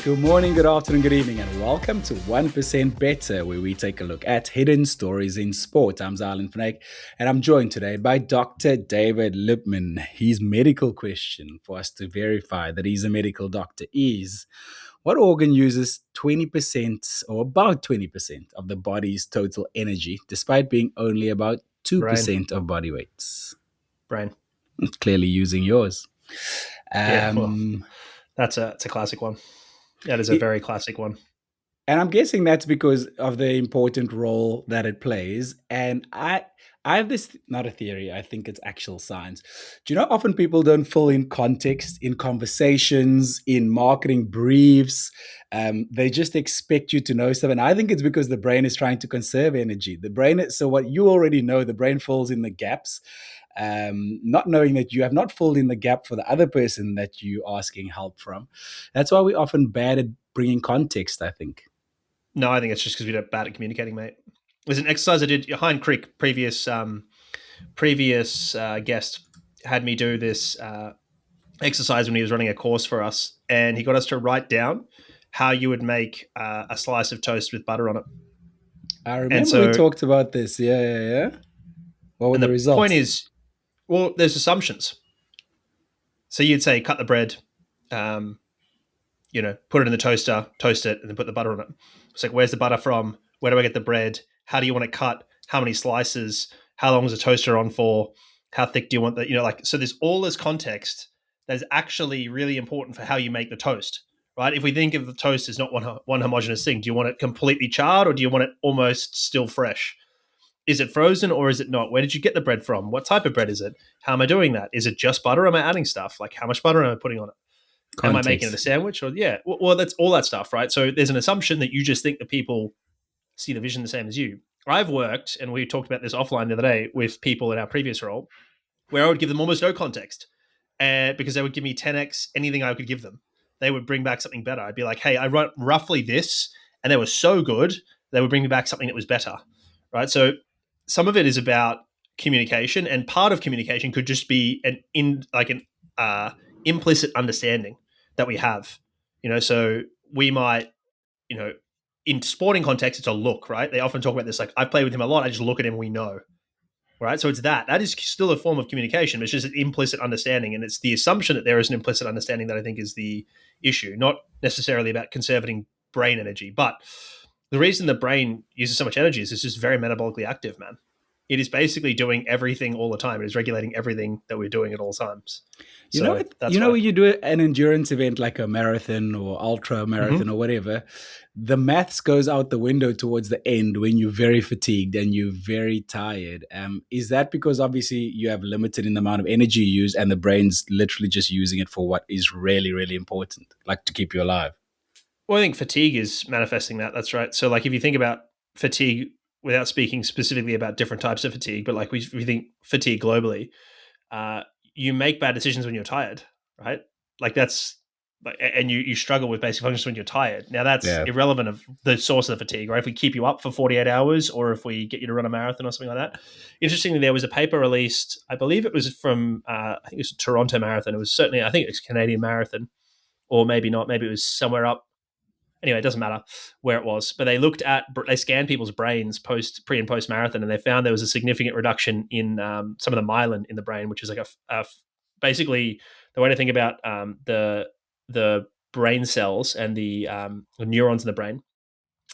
Good morning, good afternoon, good evening, and welcome to 1% Better, where we take a look at hidden stories in sport. I'm Xylon, and I'm joined today by Dr. David Lipman. His medical question for us to verify that he's a medical doctor is, what organ uses 20% or about 20% of the body's total energy, despite being only about 2% Brain. of body weight? Brain. Clearly using yours. Yeah, well, it's a classic one. That is a very classic one. And I'm guessing that's because of the important role that it plays. And I have this, not a theory, I think it's actual science. Do you know often people don't fill in context in conversations, in marketing briefs? They just expect you to know stuff. And I think it's because the brain is trying to conserve energy. So what you already know, the brain fills in the gaps, not knowing that you have not filled in the gap for the other person that you're asking help from. That's why we're often bad at bringing context, I think. No, I think it's just because we're bad at communicating, mate. There's an exercise I did. Hind Crick, previous guest, had me do this exercise when he was running a course for us, and he got us to write down how you would make a slice of toast with butter on it. I remember we talked about this. Yeah. What were the results? Point is, well, there's assumptions. So you'd say, cut the bread, put it in the toaster, toast it, and then put the butter on it. It's like, where's the butter from? Where do I get the bread? How do you want it cut? How many slices? How long is the toaster on for? How thick do you want that? So there's all this context that is actually really important for how you make the toast, right? If we think of the toast as not one homogeneous thing, do you want it completely charred or do you want it almost still fresh? Is it frozen or is it not? Where did you get the bread from? What type of bread is it? How am I doing that? Is it just butter or am I adding stuff? Like how much butter am I putting on it? Context. Am I making it a sandwich? Or well, that's all that stuff, right? So there's an assumption that you just think that people see the vision the same as you. I've worked, and we talked about this offline the other day with people in our previous role, where I would give them almost no context, because they would give me 10x anything I could give them. They would bring back something better. I'd be like, hey, I wrote roughly this, and they were so good, they would bring me back something that was better, right? So some of it is about communication, and part of communication could just be an implicit understanding that we have, so we might, in sporting context, it's a look, right? They often talk about this, like, I play with him a lot. I just look at him, we know, right? So it's that is still a form of communication, but it's just an implicit understanding. And it's the assumption that there is an implicit understanding that I think is the issue, not necessarily about conserving brain energy. But the reason the brain uses so much energy is it's just very metabolically active, man. It is basically doing everything all the time. It is regulating everything that we're doing at all times. When you do an endurance event like a marathon or ultra marathon or whatever, the maths goes out the window towards the end when you're very fatigued and you're very tired. Is that because obviously you have limited in the amount of energy you use and the brain's literally just using it for what is really, really important, like to keep you alive? Well, I think fatigue is manifesting that. That's right. So like if you think about fatigue, without speaking specifically about different types of fatigue, but like we think fatigue globally, you make bad decisions when you're tired, right? Like that's, and you struggle with basic functions when you're tired. Now that's irrelevant of the source of the fatigue, right? If we keep you up for 48 hours or if we get you to run a marathon or something like that. Interestingly, there was a paper released, I believe it was from, I think it was a Toronto Marathon. It was certainly, I think it was Canadian Marathon, or maybe not. Maybe it was somewhere up. Anyway, it doesn't matter where it was, but they scanned people's brains pre and post marathon, and they found there was a significant reduction in some of the myelin in the brain, which is like basically the way to think about the brain cells and the neurons in the brain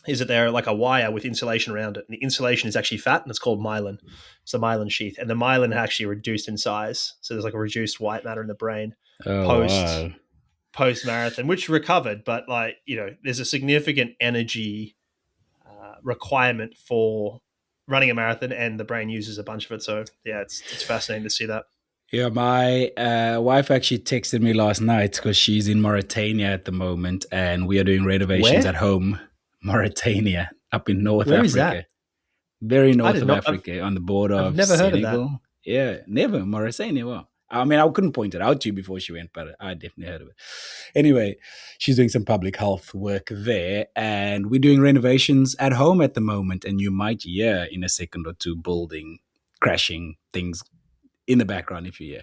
is that they're like a wire with insulation around it, and the insulation is actually fat, and it's called myelin. It's the myelin sheath, and the myelin actually reduced in size, so there's like a reduced white matter in the brain post marathon, which recovered, but there's a significant energy requirement for running a marathon, and the brain uses a bunch of it. So yeah, it's fascinating to see that. Yeah, my wife actually texted me last night because she's in Mauritania at the moment, and we are doing renovations at home. Mauritania, up in North Africa. Is that? Very north of Africa, on the border of never Senegal. Heard of that. Yeah, never. Mauritania. Well, I mean, I couldn't point it out to you before she went, but I definitely heard of it. Anyway, she's doing some public health work there, and we're doing renovations at home at the moment. And you might hear in a second or two building crashing, things in the background if you hear.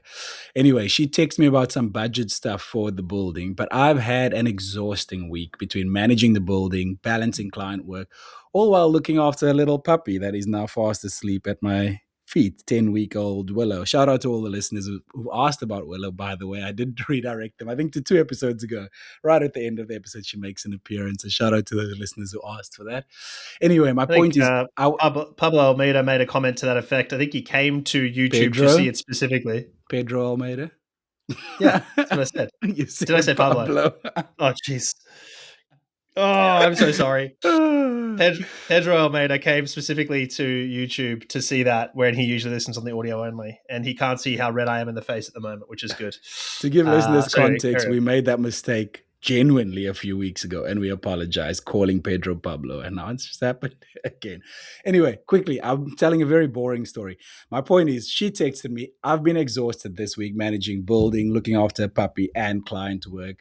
Anyway, she texts me about some budget stuff for the building, but I've had an exhausting week between managing the building, balancing client work, all while looking after a little puppy that is now fast asleep at my feet, 10-week-old Willow. Shout out to all the listeners who asked about Willow, by the way. I did redirect them, I think, to 2 episodes ago. Right at the end of the episode, she makes an appearance. So shout out to the listeners who asked for that. Anyway, my I think point is, Pablo Almeida made a comment to that effect. I think he came to YouTube to see it specifically. Pedro Almeida. Yeah, that's what I said. You said Did I say Pablo? Oh, jeez. Oh, I'm so sorry. Pedro Almeida came specifically to YouTube to see that, when he usually listens on the audio only, and he can't see how red I am in the face at the moment, which is good. To give listeners context, we made that mistake genuinely a few weeks ago, and we apologize, calling Pedro Pablo, and now it's just happened again. Anyway, quickly, I'm telling a very boring story. My point is, she texted me, I've been exhausted this week managing building, looking after a puppy, and client work.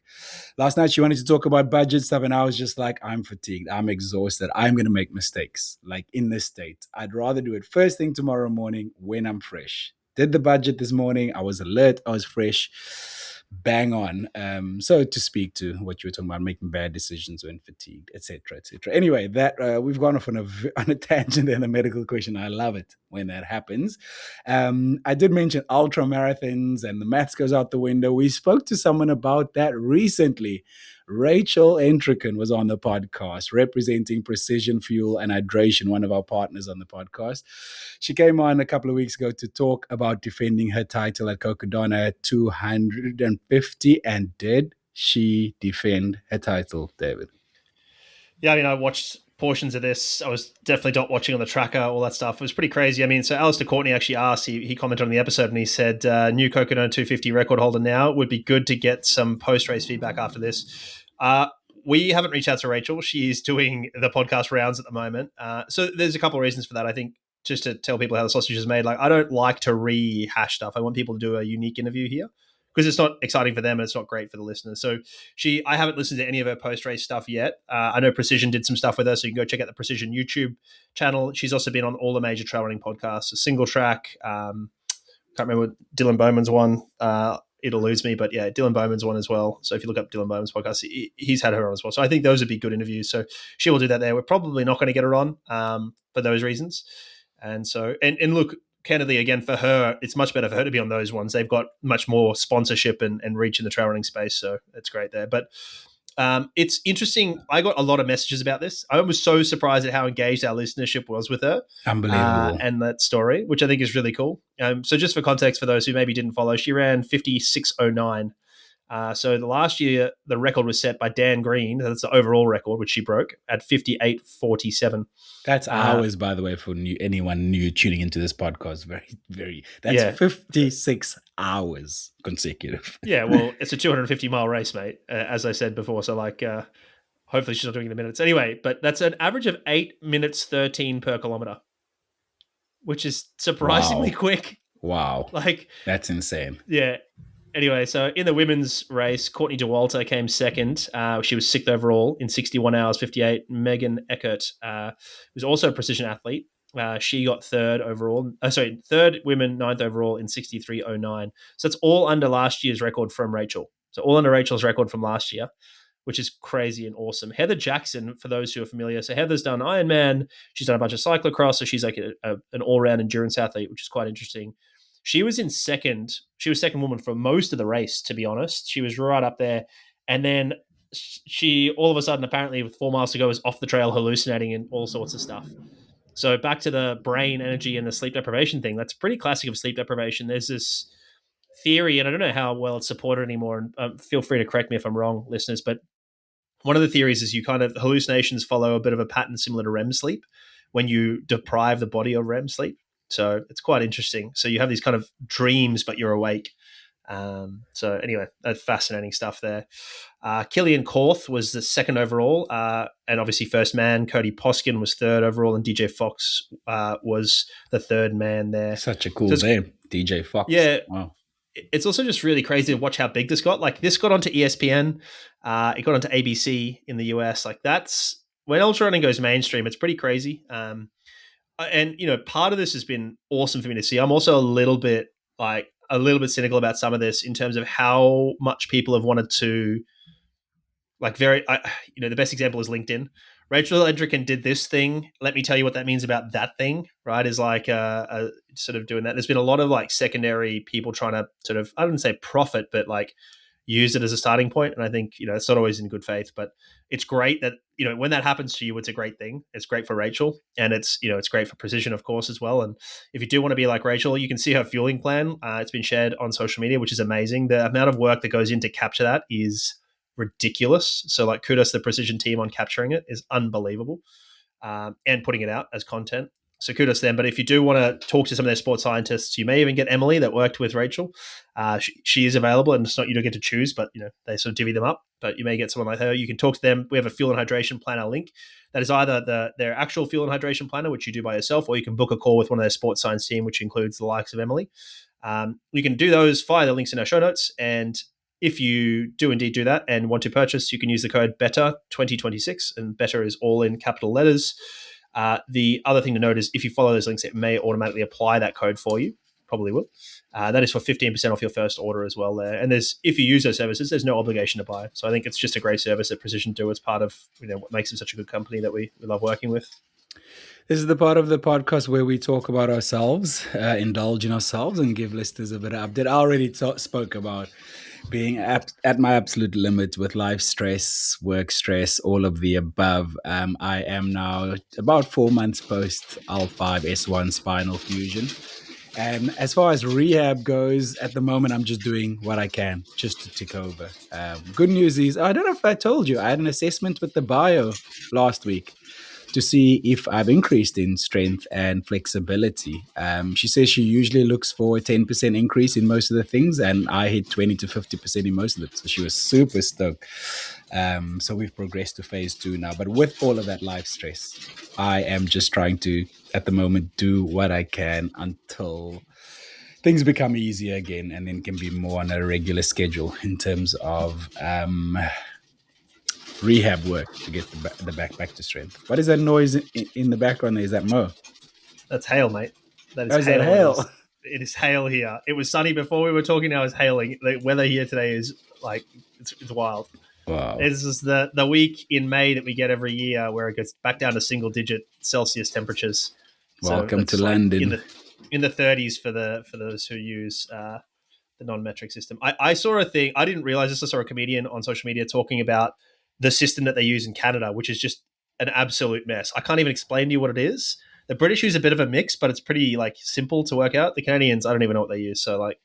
Last night she wanted to talk about budget stuff, and I was just like, I'm fatigued, I'm exhausted, I'm going to make mistakes. Like, in this state, I'd rather do it first thing tomorrow morning when I'm fresh. Did the budget this morning, I was alert, I was fresh, bang on. So to speak to what you were talking about, making bad decisions when fatigued, etc., etc. Anyway, that we've gone off on a tangent and a medical question. I love it when that happens. I did mention ultra marathons, and the maths goes out the window. We spoke to someone about that recently. Rachel Entrican was on the podcast, representing Precision Fuel and Hydration, one of our partners on the podcast. She came on a couple of weeks ago to talk about defending her title at Cocodona at 250. And did she defend her title, David? Yeah, I mean, I watched portions of this. I was definitely not watching on the tracker, all that stuff. It was pretty crazy. I mean, so Alistair Courtney actually asked, he commented on the episode, and he said, new Cocodona 250 record holder now. Would be good to get some post-race feedback after this. We haven't reached out to Rachel. She's doing the podcast rounds at the moment. So there's a couple of reasons for that. I think, just to tell people how the sausage is made, like, I don't like to rehash stuff. I want people to do a unique interview here, because it's not exciting for them and it's not great for the listeners. So I haven't listened to any of her post-race stuff yet. I know Precision did some stuff with her, so you can go check out the Precision YouTube channel. She's also been on all the major trail running podcasts, a Single Track. Can't remember what Dylan Bowman's one. It eludes me, but yeah, Dylan Bowman's one as well. So if you look up Dylan Bowman's podcast, he's had her on as well. So I think those would be good interviews. So she will do that there. We're probably not going to get her on for those reasons. And so, and look, candidly, again, for her, it's much better for her to be on those ones. They've got much more sponsorship and reach in the trail running space, so it's great there. But it's interesting. I got a lot of messages about this. I was so surprised at how engaged our listenership was with her. Unbelievable. And that story, which I think is really cool. So just for context, for those who maybe didn't follow, she ran 56.09. So the last year, the record was set by Dan Green. That's the overall record, which she broke at 58.47. That's hours, by the way, for anyone new tuning into this podcast. That's 56 hours consecutive. Yeah, well, it's a 250-mile race, mate, as I said before. So, like, hopefully she's not doing the minutes. Anyway, but that's an average of 8 minutes 13 per kilometer, which is surprisingly quick. Wow. Like, that's insane. Yeah. Anyway, so in the women's race, Courtney Dauwalter came second. She was sixth overall in 61 hours 58. Megan Eckert was also a precision athlete. She got third overall. Third women, ninth overall in 63.09. So it's all under last year's record from Rachel. So all under Rachel's record from last year, which is crazy and awesome. Heather Jackson, for those who are familiar, so Heather's done Ironman. She's done a bunch of cyclocross, so she's like an all-round endurance athlete, which is quite interesting. She was in second. She was second woman for most of the race, to be honest. She was right up there. And then she, all of a sudden, apparently with 4 miles to go, was off the trail hallucinating and all sorts of stuff. So back to the brain energy and the sleep deprivation thing. That's pretty classic of sleep deprivation. There's this theory, and I don't know how well it's supported anymore. And feel free to correct me if I'm wrong, listeners. But one of the theories is hallucinations follow a bit of a pattern similar to REM sleep when you deprive the body of REM sleep. So it's quite interesting. So you have these kind of dreams, but you're awake. So anyway, that's fascinating stuff there. Killian Korth was the second overall, and obviously first man. Cody Poskin was third overall, and DJ Fox was the third man there. Such a cool name, DJ Fox. Yeah. Wow. It's also just really crazy to watch how big this got. Like, this got onto ESPN. It got onto ABC in the US. Like, that's when ultra running goes mainstream. It's pretty crazy. And, part of this has been awesome for me to see. I'm also a little bit like a little bit cynical about some of this in terms of how much people have wanted to, like, the best example is LinkedIn. Rachel Edrican did this thing. Let me tell you what that means about that thing, right? Is like sort of doing that. There's been a lot of like secondary people trying to sort of, I wouldn't say profit, but like use it as a starting point. And I think, it's not always in good faith, but it's great that, when that happens to you, it's a great thing. It's great for Rachel, and it's great for Precision, of course, as well. And if you do want to be like Rachel, you can see her fueling plan. It's been shared on social media, which is amazing. The amount of work that goes in to capture that is ridiculous. So like kudos to the Precision team on capturing it is unbelievable, and putting it out as content. So kudos to them. But if you do want to talk to some of their sports scientists, you may even get Emily that worked with Rachel. She is available, and it's not, you don't get to choose, but they sort of divvy them up. But you may get someone like her. You can talk to them. We have a fuel and hydration planner link. That is either their actual fuel and hydration planner, which you do by yourself, or you can book a call with one of their sports science team, which includes the likes of Emily. You can do those via the links in our show notes. And if you do indeed do that and want to purchase, you can use the code BETTER2026, and BETTER is all in capital letters. The other thing to note is if you follow those links, it may automatically apply that code for you. Probably will. That is for 15% off your first order as well there. And if you use those services, there's no obligation to buy. So I think it's just a great service that Precision do as part of what makes them such a good company that we love working with. This is the part of the podcast where we talk about ourselves, indulge in ourselves, and give listeners a bit of update. I already spoke about being at my absolute limit with life stress, work stress, all of the above. I am now about 4 months post L5S1 spinal fusion. And as far as rehab goes, at the moment, I'm just doing what I can just to tick over. Good news is, I don't know if I told you, I had an assessment with the bio last week to see if I've increased in strength and flexibility. She says she usually looks for a 10% increase in most of the things, and I hit 20 to 50% in most of them. So she was super stoked. So we've progressed to phase 2 now. But with all of that life stress, I am just trying to, at the moment, do what I can until things become easier again, and then can be more on a regular schedule in terms of rehab work to get the back to strength. What is that noise in the background there? Is that Mo? That's hail, mate. That is Is that hail? It is hail here. It was sunny before we were talking. Now it's hailing. The weather here today is like, it's wild. Wow. This is the week in May that we get every year where it gets back down to single digit Celsius temperatures. Welcome to London. In the 30s for those who use the non-metric system. I saw a thing. I didn't realize this. I saw a comedian on social media talking about the system that they use in Canada, which is just an absolute mess. I can't even explain to you what it is. The British use a bit of a mix, but it's pretty like simple to work out. The Canadians, I don't even know what they use. So like,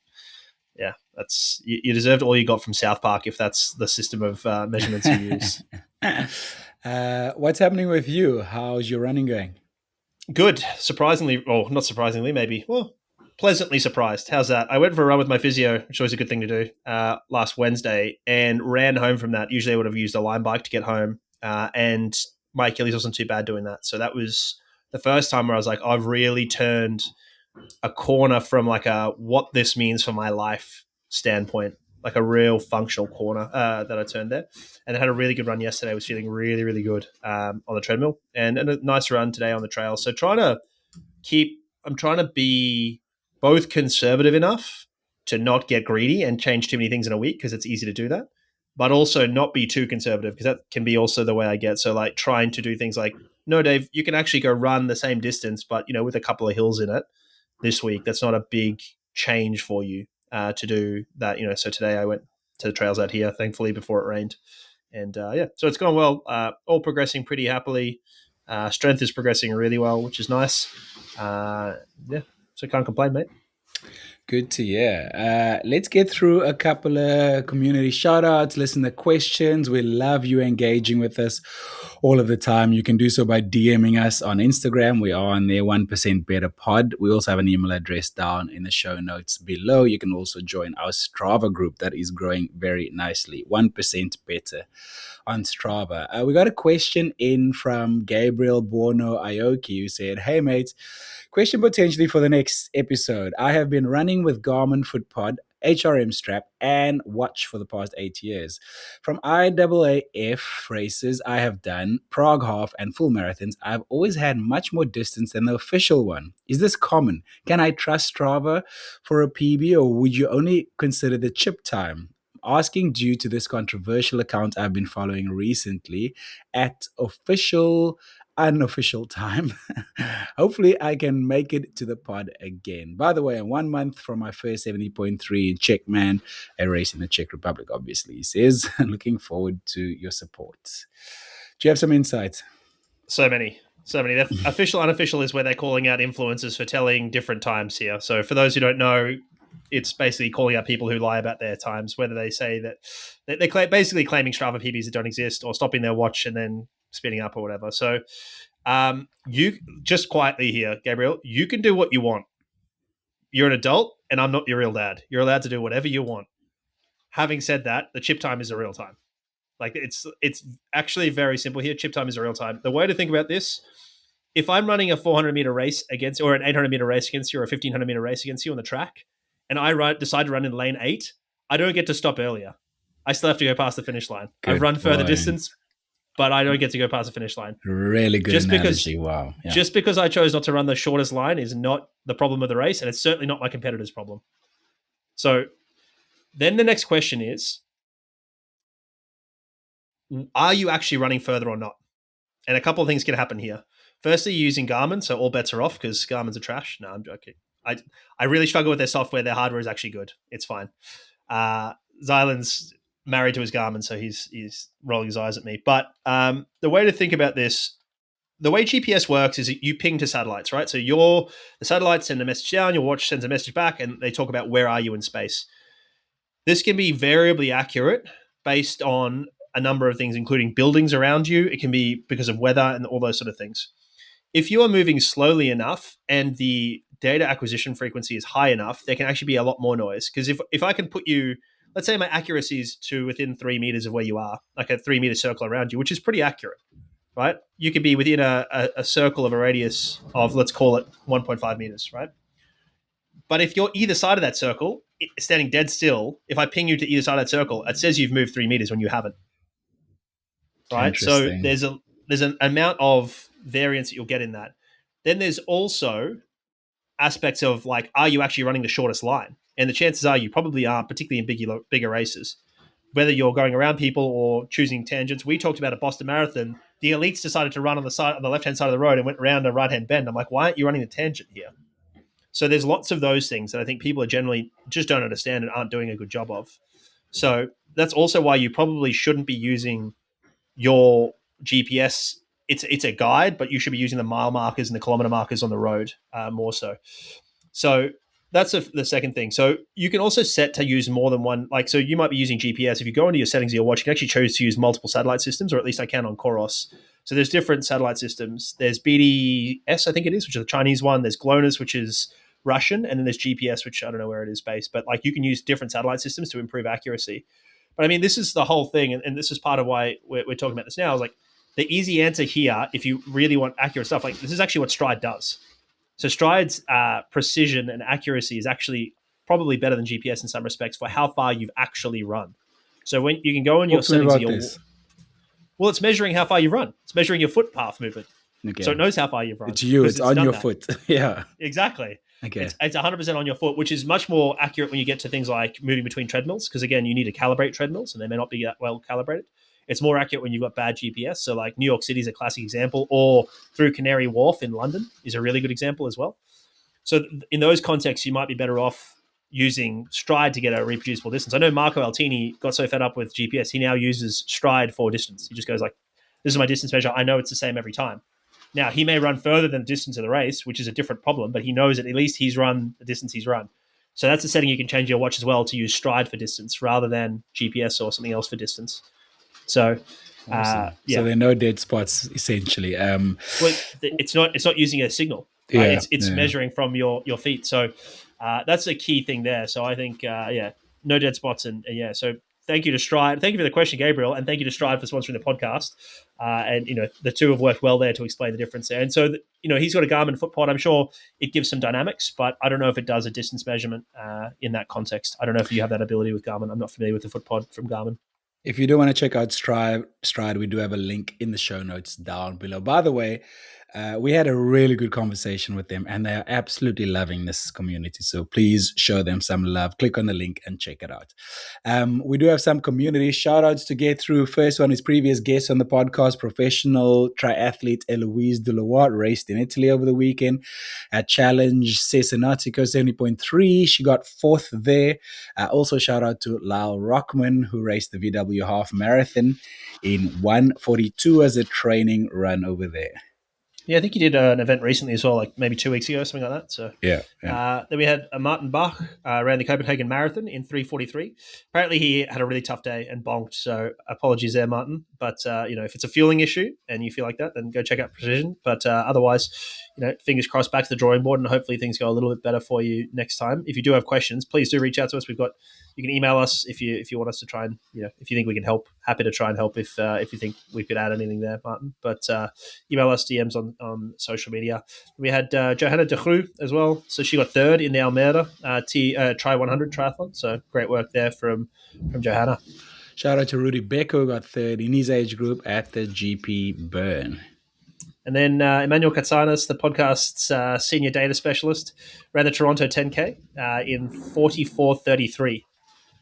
yeah, that's you deserved all you got from South Park if that's the system of measurements you use. What's happening with you? How's your running going? Good. Surprisingly, or not surprisingly, maybe. Well, pleasantly surprised. How's that? I went for a run with my physio, which was a good thing to do, last Wednesday, and ran home from that. Usually I would have used a line bike to get home, and my Achilles wasn't too bad doing that. So that was the first time where I was like, I've really turned a corner from like a what this means for my life standpoint, like a real functional corner that I turned there. And I had a really good run yesterday. I was feeling really, really good on the treadmill, and a nice run today on the trail. So I'm trying to be both conservative enough to not get greedy and change too many things in a week, because it's easy to do that, but also not be too conservative, because that can be also the way I get. So like trying to do things like, no, Dave, you can actually go run the same distance, but with a couple of hills in it this week. That's not a big change for you to do that. So today I went to the trails out here, thankfully, before it rained. And so it's gone well, all progressing pretty happily. Strength is progressing really well, which is nice. So can't complain, mate. Good to hear. Let's get through a couple of community shout-outs, listener questions. We love you engaging with us all of the time. You can do so by DMing us on Instagram. We are on there, 1% Better Pod. We also have an email address down in the show notes below. You can also join our Strava group that is growing very nicely, 1% Better on Strava. We got a question in from Gabriel Buono Aoki, who said, hey, mates, question potentially for the next episode. I have been running with Garmin FootPod HRM strap, and watch for the past 8 years. From IAAF races I have done, Prague half, and full marathons, I've always had much more distance than the official one. Is this common? Can I trust Strava for a PB, or would you only consider the chip time? Asking due to this controversial account I've been following recently at official unofficial time. Hopefully, I can make it to the pod again. By the way, I'm 1 month from my first 70.3 in Czech man, a race in the Czech Republic, obviously. He says, looking forward to your support. Do you have some insights? So many. The official, unofficial is where they're calling out influencers for telling different times here. So for those who don't know, it's basically calling out people who lie about their times, whether they say that they're basically claiming Strava PBs that don't exist or stopping their watch and then speeding up or whatever. So you just quietly here, Gabriel, you can do what you want. You're an adult and I'm not your real dad. You're allowed to do whatever you want. Having said that, the chip time is a real time. Like it's actually very simple here. Chip time is a real time. The way to think about this, if I'm running a 400-meter race against, or an 800-meter race against you, or a 1500-meter race against you on the track, and I decide to run in lane 8, I don't get to stop earlier. I still have to go past the finish line. I've run further distance, but I don't get to go past the finish line. Really good analogy. Wow. Yeah. Just because I chose not to run the shortest line is not the problem of the race, and it's certainly not my competitor's problem. So then the next question is, are you actually running further or not? And a couple of things can happen here. Firstly, you're using Garmin, so all bets are off because Garmin's are trash. No, I'm joking. I really struggle with their software. Their hardware is actually good. It's fine. Xylon's married to his Garmin, so he's rolling his eyes at me. But the way to think about this, the way GPS works is you ping to satellites, right? So the satellites send a message down, your watch sends a message back, and they talk about where are you in space. This can be variably accurate based on a number of things, including buildings around you. It can be because of weather and all those sort of things. If you are moving slowly enough and the data acquisition frequency is high enough, there can actually be a lot more noise. Because if I can put you, let's say my accuracy is to within 3 meters of where you are, like a 3-meter circle around you, which is pretty accurate, right? You could be within a circle of a radius of, let's call it 1.5 meters, right? But if you're either side of that circle, standing dead still, if I ping you to either side of that circle, it says you've moved 3 meters when you haven't. Right? So there's an amount of variance that you'll get in that. Then there's also aspects of like, are you actually running the shortest line? And the chances are you probably aren't, particularly in bigger races. Whether you're going around people or choosing tangents. We talked about a Boston Marathon. The elites decided to run on the left-hand side of the road and went around a right-hand bend. I'm like, why aren't you running the tangent here? So there's lots of those things that I think people are generally just don't understand and aren't doing a good job of. So that's also why you probably shouldn't be using your GPS. It's a guide, but you should be using the mile markers and the kilometer markers on the road more so. So that's the second thing. So you can also set to use more than one. Like, so you might be using GPS. If you go into your settings of your watch, you can actually choose to use multiple satellite systems, or at least I can on Coros. So there's different satellite systems. There's BDS, I think it is, which is the Chinese one. There's GLONASS, which is Russian. And then there's GPS, which I don't know where it is based. But like you can use different satellite systems to improve accuracy. But I mean, this is the whole thing. And this is part of why we're talking about this now. Is like the easy answer here, if you really want accurate stuff, like this is actually what Stride does. So Stride's precision and accuracy is actually probably better than GPS in some respects for how far you've actually run. So when you can go in your settings of your... Well, it's measuring how far you run. It's measuring your footpath movement. Okay. So it knows how far you've run. It's you. It's on your foot. Yeah. Exactly. Okay. It's 100% on your foot, which is much more accurate when you get to things like moving between treadmills, because, again, you need to calibrate treadmills, and they may not be that well calibrated. It's more accurate when you've got bad GPS. So, like, New York City is a classic example, or through Canary Wharf in London is a really good example as well. So in those contexts, you might be better off using Stride to get a reproducible distance. I know Marco Altini got so fed up with GPS, he now uses Stride for distance. He just goes like, this is my distance measure. I know it's the same every time. Now, he may run further than the distance of the race, which is a different problem, but he knows that at least he's run the distance he's run. So that's a setting you can change your watch as well to use Stride for distance rather than GPS or something else for distance. So, awesome. So there are no dead spots, essentially. Well, it's not using a signal. Right? It's measuring from your feet. So that's a key thing there. So I think, no dead spots. And so thank you to Stride. Thank you for the question, Gabriel, and thank you to Stride for sponsoring the podcast. And the two have worked well there to explain the difference there. And so he's got a Garmin foot pod. I'm sure it gives some dynamics, but I don't know if it does a distance measurement in that context. I don't know if you have that ability with Garmin. I'm not familiar with the foot pod from Garmin. If you do want to check out Stride, we do have a link in the show notes down below. By the way, we had a really good conversation with them, and they are absolutely loving this community. So please show them some love. Click on the link and check it out. We do have some community shout outs to get through. First one is previous guest on the podcast, professional triathlete Eloise Deloitte, raced in Italy over the weekend at Challenge Cesenatico 70.3. She got fourth there. Also, shout out to Lyle Rockman, who raced the VW half marathon in 1:42 as a training run over there. Yeah, I think he did an event recently as well, like maybe 2 weeks ago, something like that. So yeah. Then we had Martin Bach ran the Copenhagen Marathon in 3:43. Apparently, he had a really tough day and bonked. So apologies there, Martin. But if it's a fueling issue and you feel like that, then go check out Precision. But otherwise, fingers crossed, back to the drawing board, and hopefully things go a little bit better for you next time. If you do have questions, please do reach out to us. You can email us if you want us to try and if you think we can help. Happy to try and help if you think we could add anything there, Martin. But email us DMs on social media. We had Johanna de Groe as well, so she got third in the Almere Tri 100 triathlon. So great work there from Johanna. Shout out to Rudy Becker, who got third in his age group at the GP Bern. And then Emmanuel Katsanis, the podcast's senior data specialist, ran the Toronto 10K in 44:33,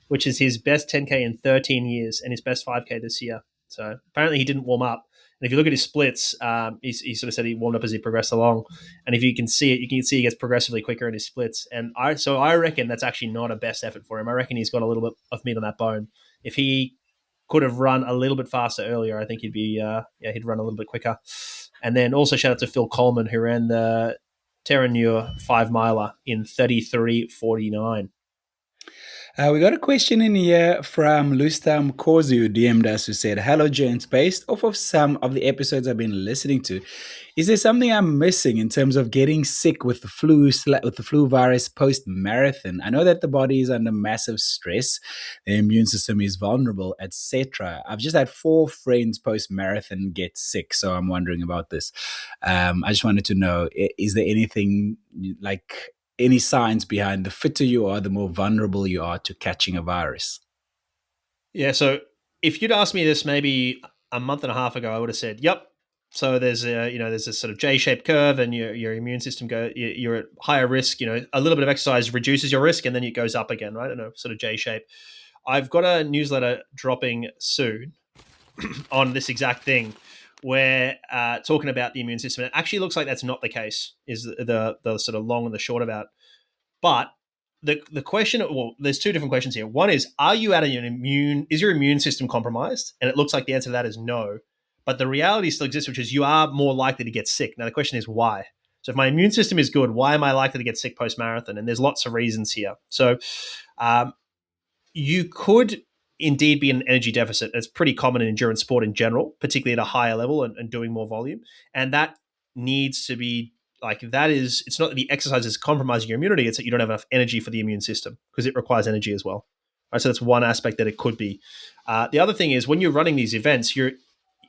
which is his best 10K in 13 years and his best 5K this year. So apparently he didn't warm up. And if you look at his splits, he sort of said he warmed up as he progressed along. And if you can see it, you can see he gets progressively quicker in his splits. And I reckon that's actually not a best effort for him. I reckon he's got a little bit of meat on that bone. If he could have run a little bit faster earlier, I think he'd run a little bit quicker. And then also shout out to Phil Coleman, who ran the Terranure 5-miler in 33:49. We got a question in here from Lustam Kozu, who DM'd us, who said, "Hello, gents. Based off of some of the episodes I've been listening to, is there something I'm missing in terms of getting sick with the flu virus post-marathon? I know that the body is under massive stress, the immune system is vulnerable, etc. I've just had 4 friends post-marathon get sick, so I'm wondering about this. I just wanted to know, is there anything like any signs behind the fitter you are, the more vulnerable you are to catching a virus?" Yeah, so if you'd asked me this maybe a month and a half ago, I would have said, "Yep." So there's a sort of J-shaped curve, and your immune system you're at higher risk. A little bit of exercise reduces your risk, and then it goes up again, right? In a sort of J shape. I've got a newsletter dropping soon on this exact thing, where talking about the immune system. It actually looks like that's not the case. Is the sort of long and the short about, but. The question, well, there's 2 different questions here. One is, is your immune system compromised? And it looks like the answer to that is no. But the reality still exists, which is you are more likely to get sick. Now, the question is why? So if my immune system is good, why am I likely to get sick post-marathon? And there's lots of reasons here. So you could indeed be in an energy deficit. It's pretty common in endurance sport in general, particularly at a higher level and doing more volume. And that needs to be it's not that the exercise is compromising your immunity, it's that you don't have enough energy for the immune system because it requires energy as well. Right, so that's one aspect that it could be. The other thing is when you're running these events, you're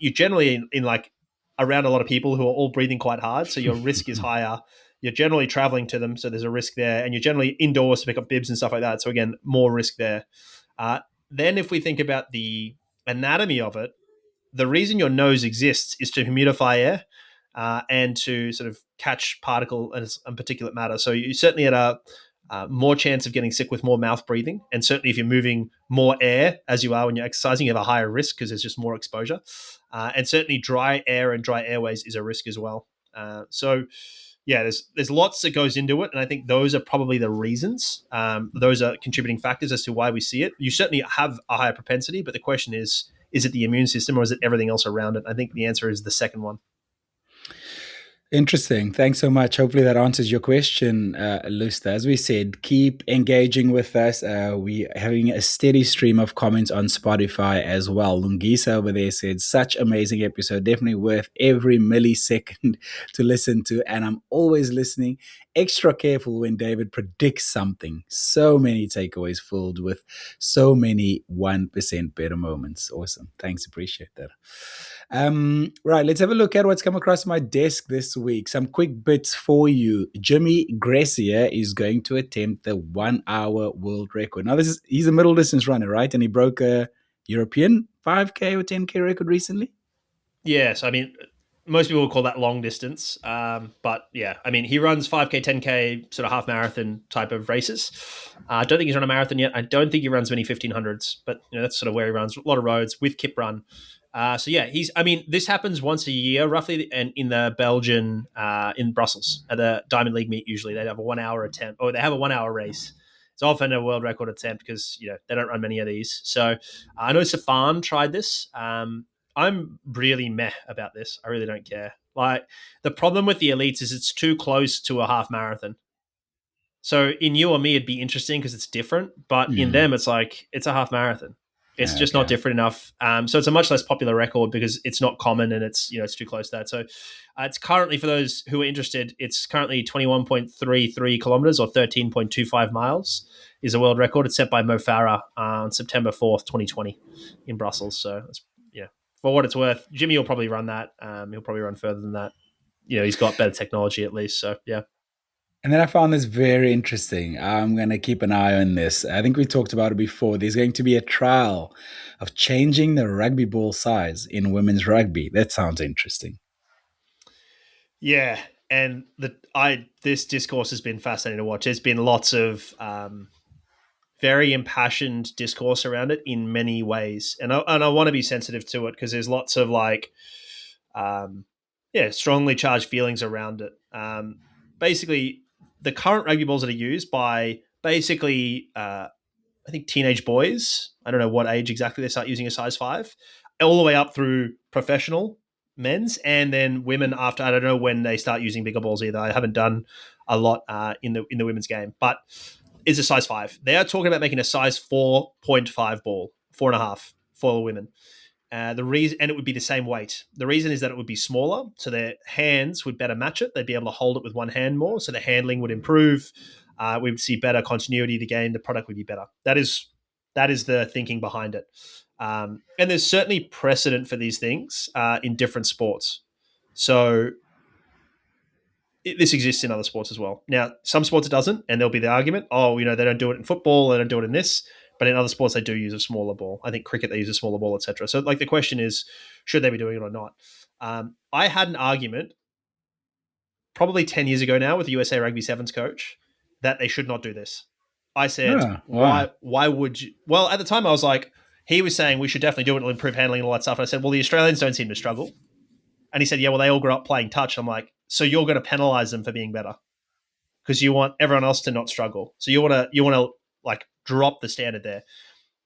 generally in like around a lot of people who are all breathing quite hard, so your risk is higher. You're generally traveling to them, so there's a risk there, and you're generally indoors to pick up bibs and stuff like that. So again, more risk there. Then if we think about the anatomy of it, the reason your nose exists is to humidify air and to sort of catch particle and particulate matter. So you certainly had a more chance of getting sick with more mouth breathing. And certainly if you're moving more air as you are when you're exercising, you have a higher risk because there's just more exposure. And certainly dry air and dry airways is a risk as well. So yeah, there's lots that goes into it. And I think those are probably the reasons. Those are contributing factors as to why we see it. You certainly have a higher propensity, but the question is it the immune system or is it everything else around it? I think the answer is the second one. Interesting. Thanks so much. Hopefully that answers your question, Lusta. As we said, keep engaging with us. We having a steady stream of comments on Spotify as well. Lungisa over there said, such amazing episode. Definitely worth every millisecond to listen to. And I'm always listening. Extra careful when David predicts something. So many takeaways filled with so many 1% better moments. Awesome. Thanks. Appreciate that. Right, let's have a look at what's come across my desk this week. Some quick bits for you. Jimmy Gressier is going to attempt the 1 hour world record. Now, he's a middle distance runner, right? And he broke a European 5K or 10K record recently. Yes, I mean, most people would call that long distance. But yeah, I mean, he runs 5K, 10K, sort of half marathon type of races. I don't think he's run a marathon yet. I don't think he runs many 1500s, but that's sort of where he runs a lot of roads with Kip Run. So yeah, this happens once a year roughly, and in the Belgian, in Brussels at the Diamond League meet, usually they have a 1 hour attempt, or they have a 1 hour race. It's often a world record attempt because they don't run many of these. So I know Sesemann tried this. I'm really meh about this. I really don't care. Like, the problem with the elites is it's too close to a half marathon. So in you or me, it'd be interesting because it's different, but in them, it's like it's a half marathon. It's just not different enough. So it's a much less popular record because it's not common and it's too close to that. So it's currently, for those who are interested, it's currently 21.33 kilometers or 13.25 miles is a world record. It's set by Mo Farah on September 4th, 2020 in Brussels. So that's, for what it's worth, Jimmy will probably run that. He'll probably run further than that. He's got better technology at least. So yeah. And then I found this very interesting. I'm going to keep an eye on this. I think we talked about it before. There's going to be a trial of changing the rugby ball size in women's rugby. That sounds interesting. Yeah, and this discourse has been fascinating to watch. There's been lots of very impassioned discourse around it in many ways, and I want to be sensitive to it because there's lots of strongly charged feelings around it. Basically, the current rugby balls that are used by basically, I think, teenage boys. I don't know what age exactly they start using a size 5, all the way up through professional men's, and then women after. I don't know when they start using bigger balls either. I haven't done a lot in the women's game, but it's a size 5. They are talking about making a size 4.5 ball, 4.5 for the women. The reason, and it would be the same weight. The reason is that it would be smaller, so their hands would better match it. They'd be able to hold it with one hand more, so the handling would improve. We would see better continuity of the game. The product would be better. That is the thinking behind it. And there's certainly precedent for these things in different sports. So this exists in other sports as well. Now, some sports it doesn't, and there'll be the argument, they don't do it in football, they don't do it in this, but in other sports they do use a smaller ball. I think cricket, they use a smaller ball, etc. So the question is, should they be doing it or not? I had an argument probably 10 years ago now with the USA Rugby Sevens coach that they should not do this. I said, why would you? Well, at the time I was like, he was saying we should definitely do it, it'll improve handling and all that stuff. And I said, well, the Australians don't seem to struggle. And he said, yeah, well, they all grew up playing touch. I'm like, so you're going to penalize them for being better because you want everyone else to not struggle. So you want to drop the standard there.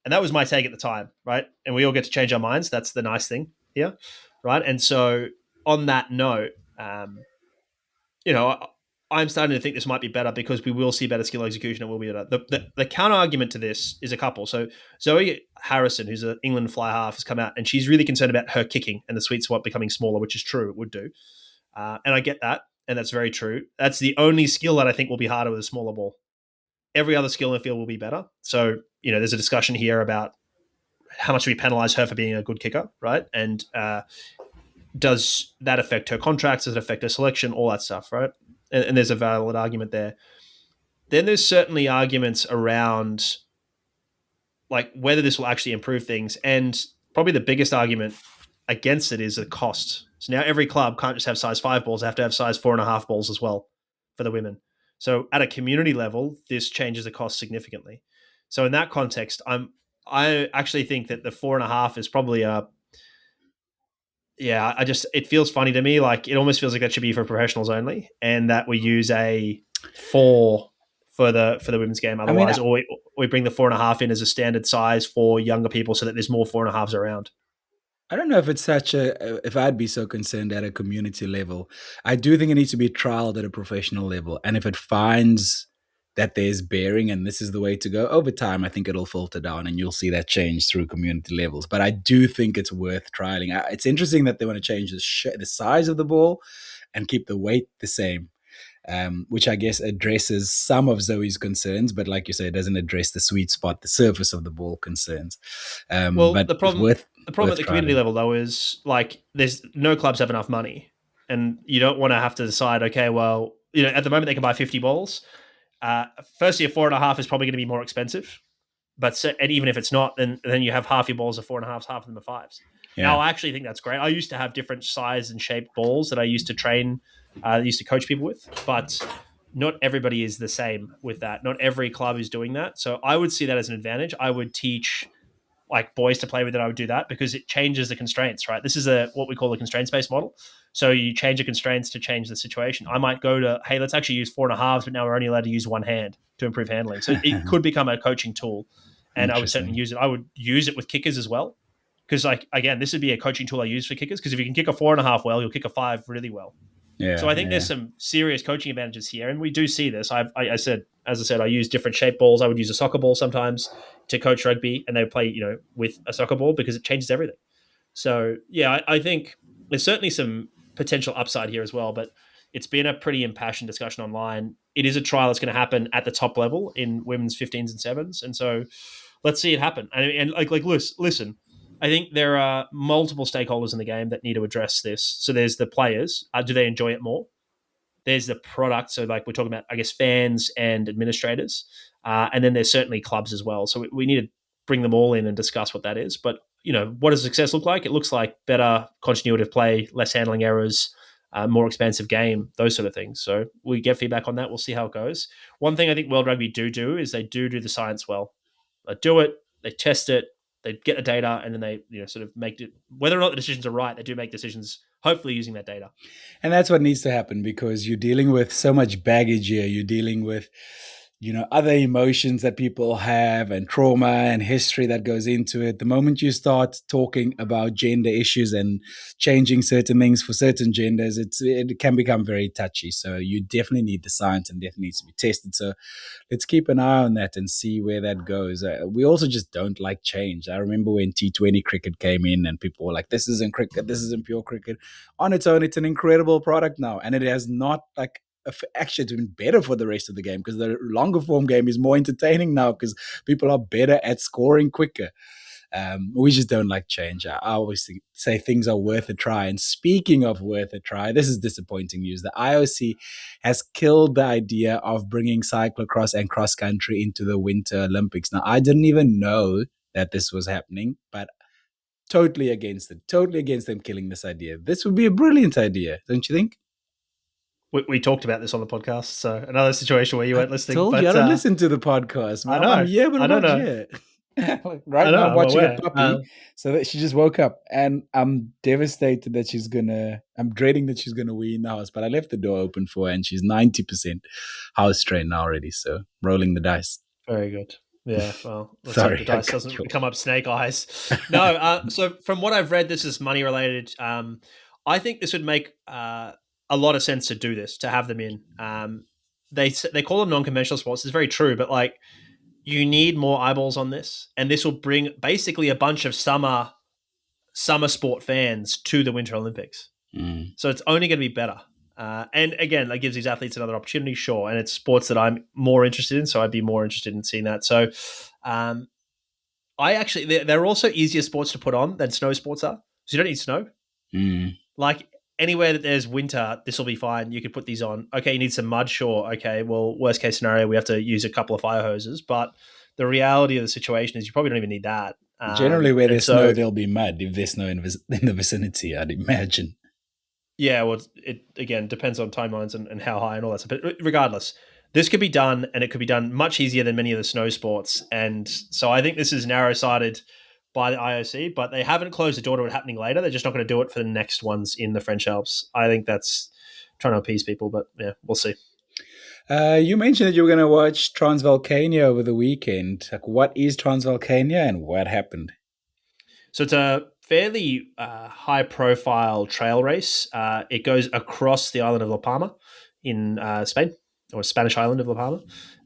And that was my take at the time, right? And we all get to change our minds. That's the nice thing here, right? And so on that note, I'm starting to think this might be better because we will see better skill execution. It will be better. The counter argument to this is a couple. So Zoe Harrison, who's an England fly half, has come out and she's really concerned about her kicking and the sweet spot becoming smaller, which is true. It would do. And I get that. And that's very true. That's the only skill that I think will be harder with a smaller ball. Every other skill in the field will be better. So, there's a discussion here about how much we penalize her for being a good kicker, right? And does that affect her contracts? Does it affect her selection? All that stuff, right? And there's a valid argument there. Then there's certainly arguments around whether this will actually improve things. And probably the biggest argument against it is the cost. So now every club can't just have size 5 balls. They have to have size 4.5 balls as well for the women. So at a community level, this changes the cost significantly. So in that context, I actually think that the 4.5 is probably it feels funny to me. It almost feels like that should be for professionals only, and that we use a 4 for the women's game. Otherwise, or we bring the 4.5 in as a standard size for younger people, so that there's more 4.5s around. I don't know if it's such if I'd be so concerned at a community level. I do think it needs to be trialed at a professional level. And if it finds that there's bearing and this is the way to go over time, I think it'll filter down and you'll see that change through community levels. But I do think it's worth trialing. It's interesting that they want to change the size of the ball and keep the weight the same. Which I guess addresses some of Zoe's concerns, but like you say, it doesn't address the sweet spot, the surface of the ball concerns. Well, But it's the problem at worth the community trialing. level though is like there's no clubs have enough money, and you don't want to have to decide. Okay, well, at the moment they can buy 50 balls. Firstly, a 4.5 is probably going to be more expensive, and even if it's not, then you have half your balls are 4.5s, half of them are fives. Now, Yeah. I actually think that's great. I used to have different size and shaped balls that I used to train, used to coach people with, but not everybody is the same with that. Not every club is doing that. So I would see that as an advantage. I would teach like boys to play with it. I would do that because it changes the constraints, right? This is what we call a constraints-based model. So you change the constraints to change the situation. I might go to, hey, let's actually use 4.5s, but now we're only allowed to use one hand to improve handling. So it could become a coaching tool, and I would certainly Interesting. use it. I would use it with kickers as well, because like again, this would be a coaching tool I use for kickers. Because if you can kick a 4.5 well, you'll kick a 5 really well. So Yeah. I think there's Yeah. some serious coaching advantages here, and we do see this. As I said, I use different shape balls. I would use a soccer ball sometimes to coach rugby, and they play, with a soccer ball because it changes everything. So yeah, I think there's certainly some potential upside here as well, but it's been a pretty impassioned discussion online. It is a trial that's going to happen at the top level in women's 15s and sevens, and so let's see it happen. And like listen, I think there are multiple stakeholders in the game that need to address this. So there's the players. Do they enjoy it more? There's the product. So like we're talking about, I guess, fans and administrators. And then there's certainly clubs as well. So we need to bring them all in and discuss what that is. But, what does success look like? It looks like better continuity of play, less handling errors, more expansive game, those sort of things. So we get feedback on that. We'll see how it goes. One thing I think World Rugby do is they do the science well. They do it, they test it, they get the data, and then they sort of make it. Whether or not the decisions are right, they do make decisions, hopefully using that data. And that's what needs to happen because you're dealing with so much baggage here. You're dealing with, other emotions that people have and trauma and history that goes into it. The moment you start talking about gender issues and changing certain things for certain genders, it can become very touchy. So you definitely need the science and definitely needs to be tested. So let's keep an eye on that and see where that goes. We also just don't like change. I remember when T20 cricket came in and people were like, this isn't cricket, this isn't pure cricket. On its own, it's an incredible product now. And it has not actually it's been better for the rest of the game because the longer form game is more entertaining now because people are better at scoring quicker. We just don't like change. I always say things are worth a try. And speaking of worth a try, this is disappointing news. The IOC has killed the idea of bringing cyclocross and cross country into the Winter Olympics. Now, I didn't even know that this was happening, but totally against it. Totally against them killing this idea. This would be a brilliant idea, don't you think? We talked about this on the podcast, so another situation where you I weren't listening. told you I But don't listen to the podcast, man. I I'm know, here, but I I'm don't not know, here. Like, I right know, now, I'm I'm watching a aware. puppy, so that she just woke up, and I'm devastated that I'm dreading that she's gonna wee in the house. But I left the door open for her, and she's 90% house trained now already. So rolling the dice. Very good. Yeah, well, let's hope the Sorry, I dice cut you doesn't come up snake eyes. No, so from what I've read, this is money related. I think this would make a lot of sense to do this, to have them in. They call them non-conventional sports. It's very true, but like you need more eyeballs on this, and this will bring basically a bunch of summer sport fans to the Winter Olympics. off. So it's only going to be better. And again, that gives these athletes another opportunity, sure. And it's sports that I'm more interested in, so I'd be more interested in seeing that. So I actually, they're also easier sports to put on than snow sports are. So you don't need snow. Mm. Like anywhere that there's winter, this will be fine. You could put these on. Okay, you need some mud, sure. Okay, well, worst case scenario, we have to use a couple of fire hoses. But the reality of the situation is you probably don't even need that. Generally, where And there's snow, so there'll be mud. If there's snow in the vicinity, I'd imagine. yeah, well, it again depends on timelines and how high and all that stuff. But regardless, this could be done, and it could be done much easier than many of the snow sports. And so I think this is narrow-sighted by the IOC, but they haven't closed the door to it happening later. They're just not going to do it for the next ones in the French Alps. I think that's trying to appease people, but yeah, we'll see. You mentioned that you were going to watch Transvulcania over the weekend. Like, what is Transvulcania and what happened? So it's a fairly high-profile trail race. It goes across the island of La Palma in Spain, or Spanish island of La Palma.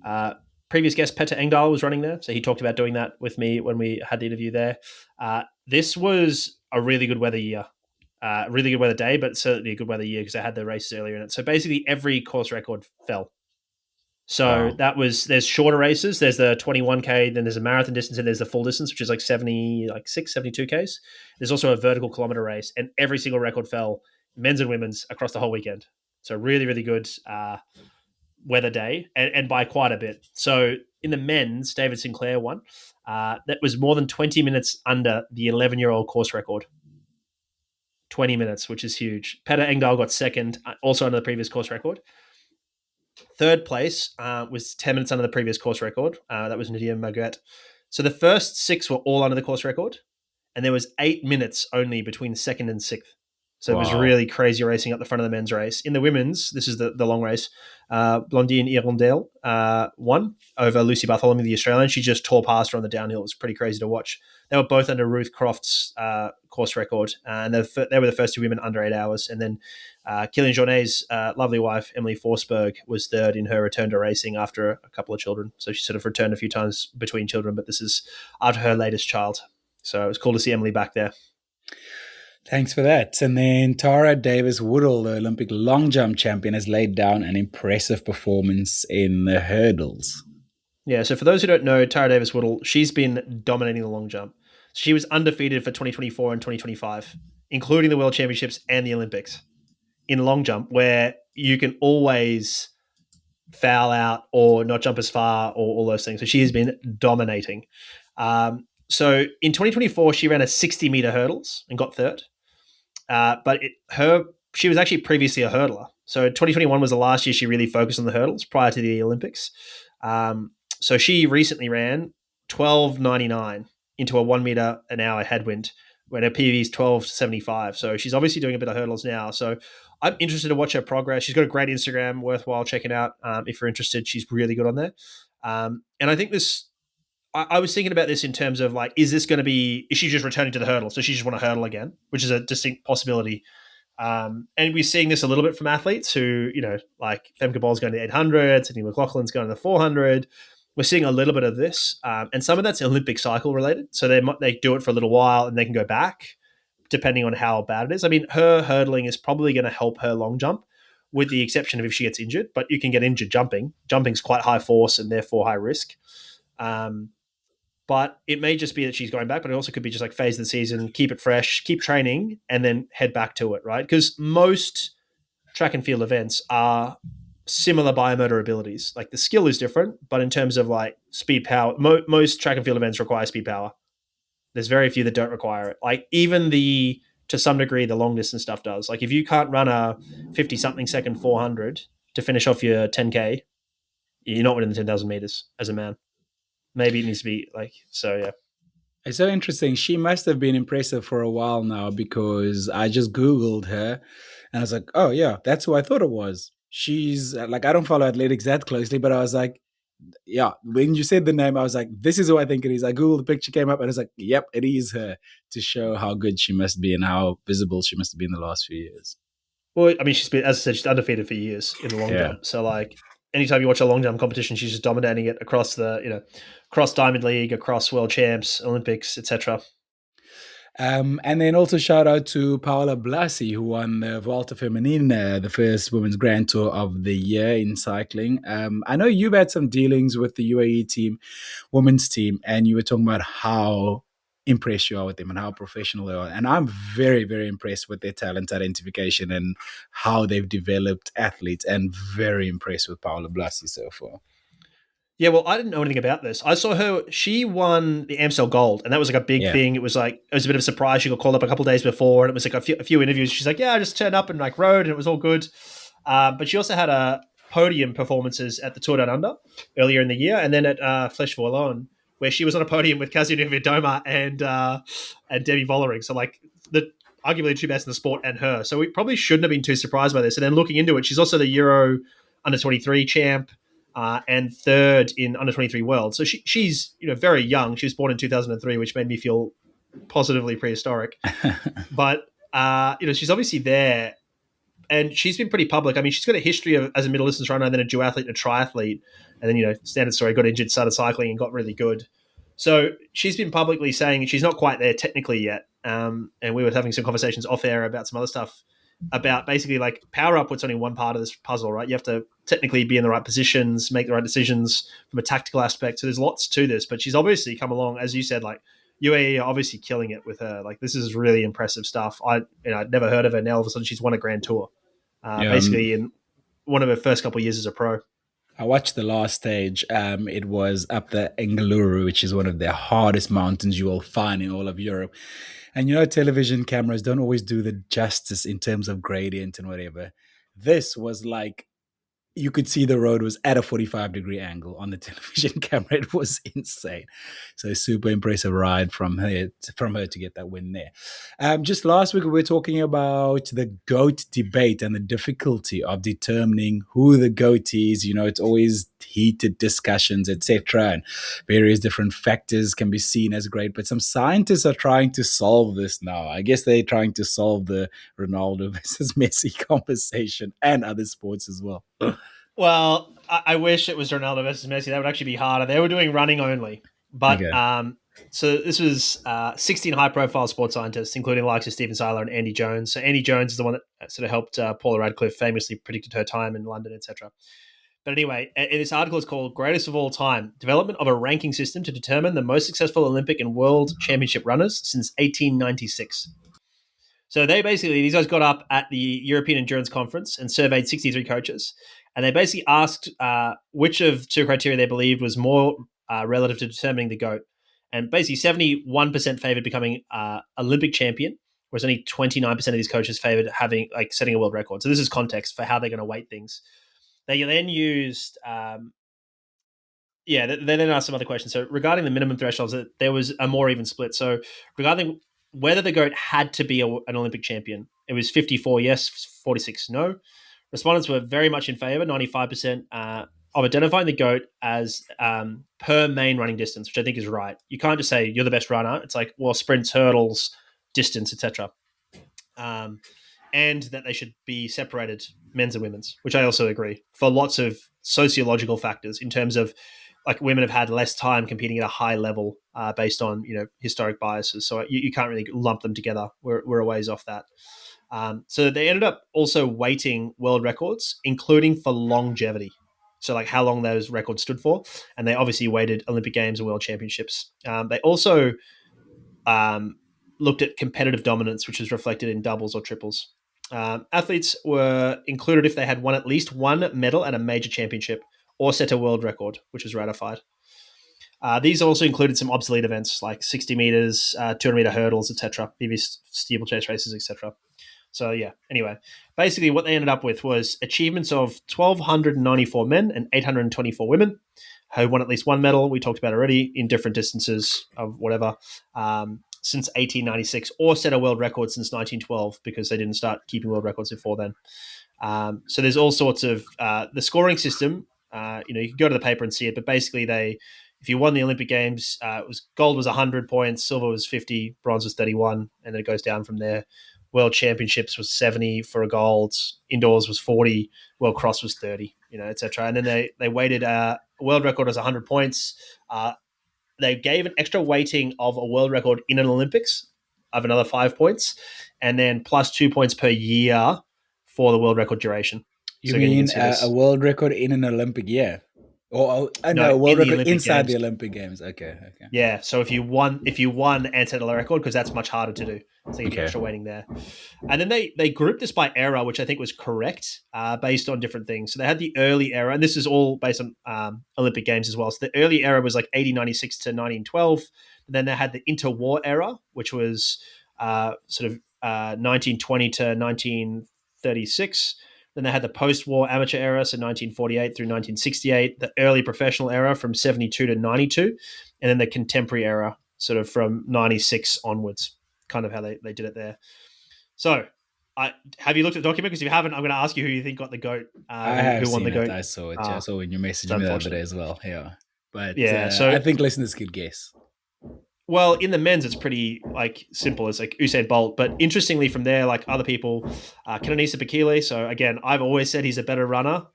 Uh, Previous guest Peter Engdahl was running there, so he talked about doing that with me when we had the interview there. This was a really good weather year, really good weather day, but certainly a good weather year because I had the races earlier in it. So basically, every course record fell. So Wow. there's shorter races. There's the 21K, then there's a marathon distance, and there's the full distance, which is like 72Ks. There's also a vertical kilometer race, and every single record fell, men's and women's, across the whole weekend. So really, really good weather day, and by quite a bit. So in the men's, David Sinclair won. That was more than 20 minutes under the 11-year-old course record. 20 minutes, which is huge. Peter Engdahl got second, also under the previous course record. Third place was 10 minutes under the previous course record. That was Nadia Maguette. So the first six were all under the course record, and there was 8 minutes only between second and sixth. So it was Wow. really crazy racing up the front of the men's race. In the women's, this is the long race. Blondine Irondale won over Lucy Bartholomew, the Australian. She just tore past her on the downhill. It was pretty crazy to watch. They were both under Ruth Croft's course record, and they were the first two women under 8 hours. And then Kilian Jornet's lovely wife, Emily Forsberg, was third in her return to racing after a couple of children. So she sort of returned a few times between children, but this is after her latest child. So it was cool to see Emily back there. Thanks for that. And then Tara Davis-Woodhall, the Olympic long jump champion, has laid down an impressive performance in the hurdles. Yeah, so for those who don't know, Tara Davis-Woodhall, she's been dominating the long jump. She was undefeated for 2024 and 2025, including the World Championships and the Olympics in long jump, where you can always foul out or not jump as far or all those things. So she has been dominating. So in 2024, she ran a 60-meter hurdles and got third. But she was actually previously a hurdler. So 2021 was the last year she really focused on the hurdles prior to the Olympics. So she recently ran 12.99 into a 1 meter an hour headwind when her PB is 12.75. So she's obviously doing a bit of hurdles now. So I'm interested to watch her progress. She's got a great Instagram, worthwhile checking out if you're interested. She's really good on there. And I think I was thinking about this in terms of like, is she just returning to the hurdle? So she just want to hurdle again, which is a distinct possibility. And we're seeing this a little bit from athletes who, like Femke Ball's going to the 800, Sydney McLaughlin's going to the 400. We're seeing a little bit of this. And some of that's Olympic cycle related. So they do it for a little while and they can go back depending on how bad it is. I mean, her hurdling is probably going to help her long jump with the exception of if she gets injured, but you can get injured jumping. Jumping's quite high force and therefore high risk. But it may just be that she's going back, but it also could be just like phase of the season, keep it fresh, keep training, and then head back to it, right? Because most track and field events are similar biomotor abilities. Like the skill is different, but in terms of like speed, power, most track and field events require speed, power. There's very few that don't require it. Like even to some degree, the long distance stuff does. Like if you can't run a 50-something second 400 to finish off your 10K, you're not winning the 10,000 meters as a man. Maybe it needs to be like, so yeah. It's so interesting. She must have been impressive for a while now because I just Googled her and I was like, oh, yeah, that's who I thought it was. She's like, I don't follow athletics that closely, but I was like, yeah, when you said the name, I was like, this is who I think it is. I Googled the picture, came up, and I was like, yep, it is her, to show how good she must be and how visible she must have been the last few years. Well, I mean, she's been, as I said, she's undefeated for years in the long Yeah. jump. So like anytime you watch a long jump competition, she's just dominating it across across Diamond League, across World Champs, Olympics, etc. And then also shout out to Paula Blasi, who won the Vuelta Feminina, the first women's Grand Tour of the year in cycling. I know you've had some dealings with the UAE team, women's team, and you were talking about how impressed you are with them and how professional they are. And I'm very, very impressed with their talent identification and how they've developed athletes, and very impressed with Paula Blasi so far. Yeah, well, I didn't know anything about this. I saw her; she won the Amstel Gold, and that was like a big Yeah. thing. It was a bit of a surprise. She got called up a couple of days before, and it was like a few interviews. She's like, "Yeah, I just turned up and like rode, and it was all good." But she also had a podium performances at the Tour Down Under earlier in the year, and then at Flèche Wallonne, where she was on a podium with Kasia Vidoma and Debbie Vollering. So like arguably the two best in the sport and her. So we probably shouldn't have been too surprised by this. And then looking into it, she's also the Euro Under 23 champ. And third in Under 23 World. So she's very young. She was born in 2003, which made me feel positively prehistoric. But she's obviously there, and she's been pretty public. I mean, she's got a history of as a middle distance runner, and then a duathlete and a triathlete, and then standard story, got injured, started cycling, and got really good. So she's been publicly saying she's not quite there technically yet. And we were having some conversations off air about some other stuff about basically like power upwards only one part of this puzzle, right? You have to technically be in the right positions, make the right decisions from a tactical aspect. So there's lots to this, but she's obviously come along, as you said, like UAE are obviously killing it with her. Like this is really impressive stuff. I'd never heard of her. Now all of a sudden she's won a Grand Tour, Yeah, basically in one of her first couple of years as a pro. I watched the last stage. It was up the Engaluru, which is one of the hardest mountains you will find in all of Europe. And television cameras don't always do the justice in terms of gradient and whatever. This was like you could see the road was at a 45-degree angle on the television camera. It was insane. So super impressive ride from her to get that win there. Just last week we were talking about the GOAT debate and the difficulty of determining who the GOAT is. It's always heated discussions, etc. And various different factors can be seen as great. But some scientists are trying to solve this now. I guess they're trying to solve the Ronaldo versus Messi conversation and other sports as well. Well, I wish it was Ronaldo versus Messi. That would actually be harder. They were doing running only. But Okay. so this was 16 high-profile sports scientists, including the likes of Stephen Xylon and Andy Jones. So Andy Jones is the one that sort of helped Paula Radcliffe, famously predicted her time in London, etc. But anyway, in this article is called Greatest of All Time, Development of a Ranking System to Determine the Most Successful Olympic and World Championship Runners Since 1896. So these guys got up at the European Endurance Conference and surveyed 63 coaches. And they basically asked which of two criteria they believed was more relative to determining the GOAT. And basically 71% favored becoming Olympic champion, whereas only 29% of these coaches favored setting a world record. So this is context for how they're going to weight things. They then used they then asked some other questions. So regarding the minimum thresholds, there was a more even split. So regarding whether the GOAT had to be an Olympic champion, it was 54 yes, 46 no. Respondents were very much in favor, 95%, of identifying the GOAT as per main running distance, which I think is right. You can't just say you're the best runner. It's like, well, sprints, hurdles, distance, etc. And that they should be separated, men's and women's, which I also agree, for lots of sociological factors in terms of like women have had less time competing at a high level based on historic biases. So you can't really lump them together. We're a ways off that. So they ended up also weighting world records, including for longevity. So like how long those records stood for. And they obviously weighted Olympic Games and World Championships. They also looked at competitive dominance, which is reflected in doubles or triples. Athletes were included if they had won at least one medal at a major championship or set a world record, which was ratified. These also included some obsolete events like 60 meters, 200-meter hurdles, etc., previous steeplechase races, etc. So yeah, anyway, basically what they ended up with was achievements of 1,294 men and 824 women who won at least one medal, we talked about already, in different distances of whatever, since 1896, or set a world record since 1912 because they didn't start keeping world records before then. So there's all sorts of the scoring system. You can go to the paper and see it, but basically if you won the Olympic Games, gold was 100 points, silver was 50, bronze was 31, and then it goes down from there. World Championships was 70 for a gold, indoors was 40, World Cross was 30, etc. And then they weighted a world record as 100 points. They gave an extra weighting of a world record in an Olympics of another 5 points, and then plus 2 points per year for the world record duration. You So again, you can mean see a this. world record in an Olympic year? Or no, No, a world in the record Olympic inside Games. the Olympic Games. Okay. Yeah, so if you won and set a record, because that's much harder to do. So you get the extra weighting there. And then they grouped this by era, which I think was correct, based on different things. So they had the early era, and this is all based on Olympic Games as well. So the early era was like 1896 to 1912. And then they had the interwar era, which was sort of 1920 to 1936. Then they had the post-war amateur era, so 1948 through 1968, the early professional era from 72 to 92, and then the contemporary era, sort of from 96 onwards, kind of how they did it there. So, have you looked at the document? Because if you haven't, I'm going to ask you who you think got the GOAT, I have who won the seen it. GOAT. I saw it. I saw when you It's messaged me the other day unfortunate. as well. Yeah. But Yeah, so I think listeners could guess. Well, in the men's, it's pretty like simple. It's like Usain Bolt, but interestingly, from there, like other people, Kenenisa Bekele. So again, I've always said he's a better runner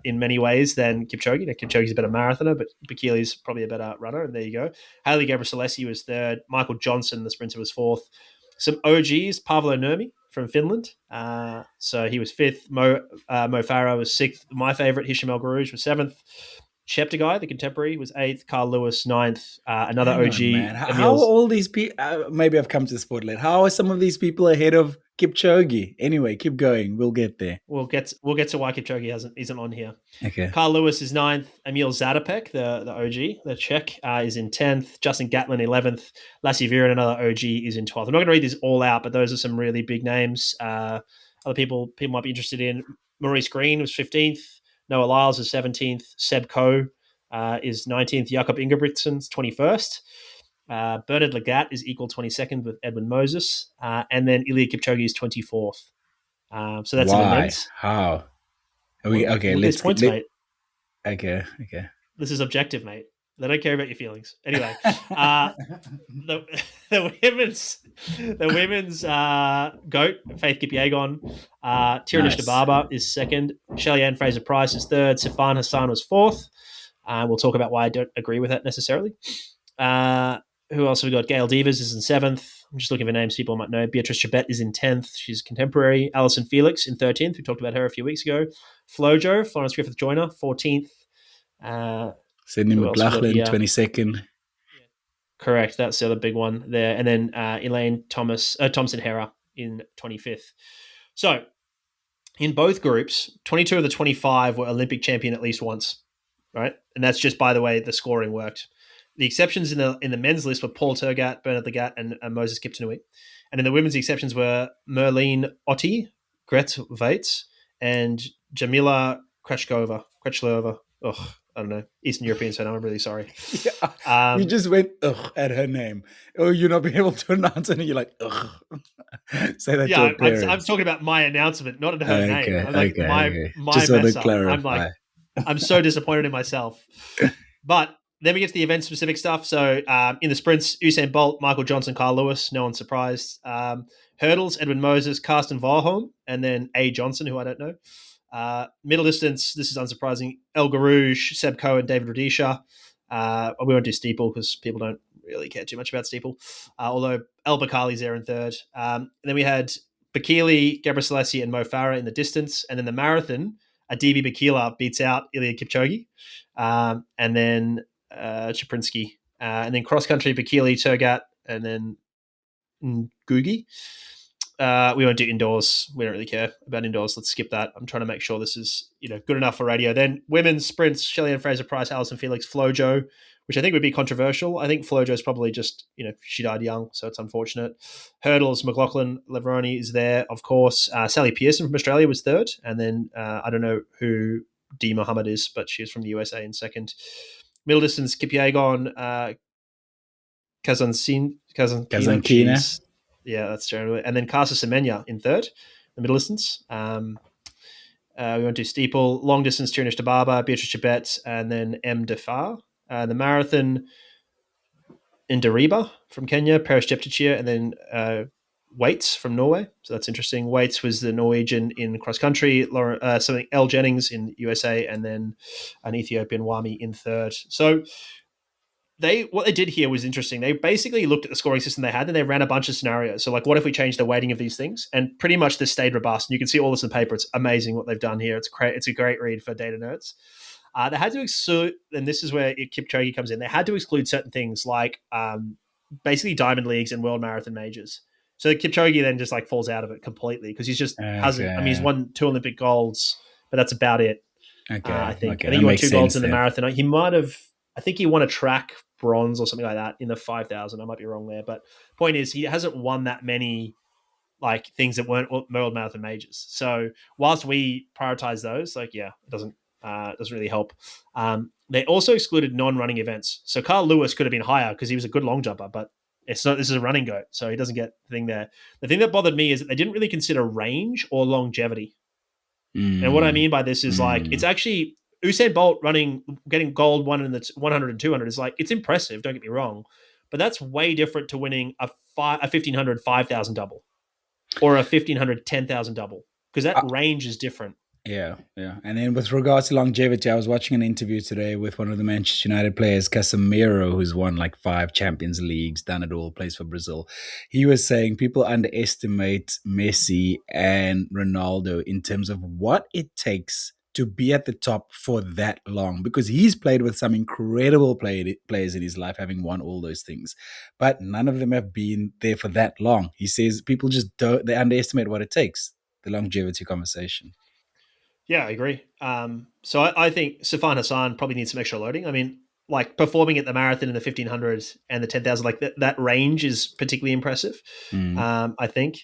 in many ways than Kipchoge. Now, Kipchoge's a better marathoner, but Bekele's probably a better runner. And there you go. Haile Gebrselassie was third. Michael Johnson, the sprinter, was fourth. Some OGs, Paolo Nurmi from Finland. So he was fifth. Mo Farah was sixth. My favorite, Hisham El Garouj, was seventh. Cheptegei, the contemporary, was eighth. Carl Lewis, ninth. Another Hang on, OG, man. How are Emil's. all these people? Maybe I've come to the sport late. How are some of these people ahead of Kipchoge? Anyway, keep going. We'll get there. We'll get to why Kipchoge isn't on here. Okay. Carl Lewis is ninth. Emil Zatopek, the OG, the Czech, is in 10th. Justin Gatlin, 11th. Lassie Viren, another OG, is in 12th. I'm not going to read these all out, but those are some really big names. Other people might be interested in. Maurice Green was 15th. Noah Lyles is 17th. Seb Coe is 19th. Jakob Ingebrigtsen's 21st. Bernard Lagat is equal 22nd with Edwin Moses. And then Ilya Kipchoge is 24th. So that's in the men's. How? Okay, let's points, mate. Okay. This is objective, mate. They don't care about your feelings. Anyway, the women's goat, Faith Kipyegon, Tironish Dababa is second. Shelly-Ann Fraser-Price is third. Sifan Hassan was fourth. We'll talk about why I don't agree with that necessarily. Who else have we got? Gail Devers is in seventh. I'm just looking for names people might know. Beatrice Chebet is in 10th. She's contemporary. Alison Felix in 13th. We talked about her a few weeks ago. Flojo, Florence Griffith Joyner, 14th. Sydney McLaughlin, 22nd. Correct. That's the other big one there. And then Elaine Thompson Hera in 25th. So in both groups, 22 of the 25 were Olympic champion at least once, right? And that's just, by the way, the scoring worked. The exceptions in the men's list were Paul Tergat, Bernard Lagat, and Moses Kiptanui. And in the women's, the exceptions were Merlene Otti, Gret Vates, and Jamila Kretschlova. Ugh, I don't know. Eastern European, so I'm really sorry. Yeah, you just went ugh at her name. Oh, you're not being able to announce it, and you're like, ugh. Say that to her parents. I'm talking about my announcement, not at her name. I'm like, my just mess to up. clarify. I'm so disappointed in myself. But then we get to the event-specific stuff. So in the sprints, Usain Bolt, Michael Johnson, Carl Lewis, no one's surprised. Hurdles, Edwin Moses, Karsten Warholm, and then A. Johnson, who I don't know. Middle distance, this is unsurprising. El Garouj, Seb Coe, and David Rudisha. We won't do steeple because people don't really care too much about steeple, although El Bakali's there in third. And then we had Bekele, Gebrselassie, and Mo Farah in the distance. And then the marathon, Adibi Bekele beats out Ilya Kipchoge. And then Chaprinsky. And then cross-country, Bekele, Tergat, and then Ngugi. We won't do indoors. We don't really care about indoors. Let's skip that. I'm trying to make sure this is good enough for radio. Then women's sprints, Shelly-Ann Fraser-Price, Alison Felix, Flojo, which I think would be controversial. I think Flojo's probably just, she died young, so it's unfortunate. Hurdles, McLaughlin Leveroni is there, of course. Sally Pearson from Australia was third. And then I don't know who D. Muhammad is, but she's from the USA in second. Middle distance, Kipyegon, Kazankina. Yeah, that's generally. And then Casa Semenya in third, the middle distance. We went to steeple, long distance, Tironish Dababa, Beatrice Chebet, and then M. Defar. The marathon, Ndariba from Kenya, Paris Jeptichia, and then Waits from Norway. So that's interesting. Waits was the Norwegian in cross country, Elle Jennings in USA, and then an Ethiopian Wami in third. So what they did here was interesting. They basically looked at the scoring system they had and they ran a bunch of scenarios. So like, what if we change the weighting of these things? And pretty much this stayed robust. And you can see all this in paper. It's amazing what they've done here. It's a great read for data nerds. They had to exclude, and this is where Kipchoge comes in. They had to exclude certain things like basically diamond leagues and world marathon majors. So Kipchoge then just like falls out of it completely because he's just hasn't. I mean, he's won 2 Olympic golds, but that's about it. Okay, I think he won 2 golds in the marathon. He might have. I think he won a track bronze or something like that in the 5,000. I might be wrong there, but point is he hasn't won that many like things that weren't world marathon majors. So whilst we prioritize those, like it doesn't really help. They also excluded non-running events. So Carl Lewis could have been higher because he was a good long jumper, but it's not. This is a running goat, so he doesn't get the thing there. The thing that bothered me is that they didn't really consider range or longevity. And what I mean by this is like it's actually Usain Bolt getting gold 1 in the 100 and 200 is like it's impressive. Don't get me wrong, but that's way different to winning a 1500 5000 double or a 1500 10,000 double, because that range is different. Yeah, yeah. And then with regards to longevity, I was watching an interview today with one of the Manchester United players, Casemiro, who's won like 5 Champions Leagues, done it all, plays for Brazil. He was saying people underestimate Messi and Ronaldo in terms of what it takes to be at the top for that long, because he's played with some incredible players in his life, having won all those things, but none of them have been there for that long. He says people just don't, they underestimate what it takes, the longevity conversation. Yeah, I agree. So I think Safan Hassan probably needs some extra loading. I mean, like performing at the marathon in the 1500 and the 10,000, like that range is particularly impressive. Mm. I think.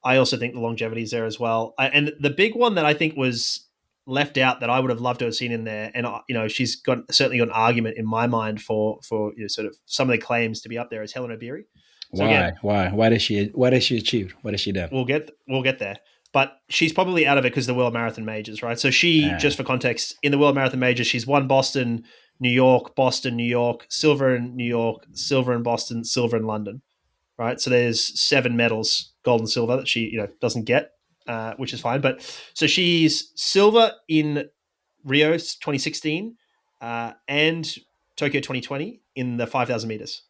I also think the longevity is there as well. And the big one that I think was left out that I would have loved to have seen in there, and she's certainly got an argument in my mind for sort of some of the claims to be up there, is Helen Obiri. So Why? again, Why? What has she achieved? What has she done? we'll get there. But she's probably out of it because of the World Marathon Majors, right? So she, Ah, just for context, in the World Marathon Majors, she's won Boston, New York, silver in New York, silver in Boston, silver in London, right? So there's 7 medals, gold and silver, that she doesn't get, which is fine. But so she's silver in Rio 2016 and Tokyo 2020 in the 5,000 meters.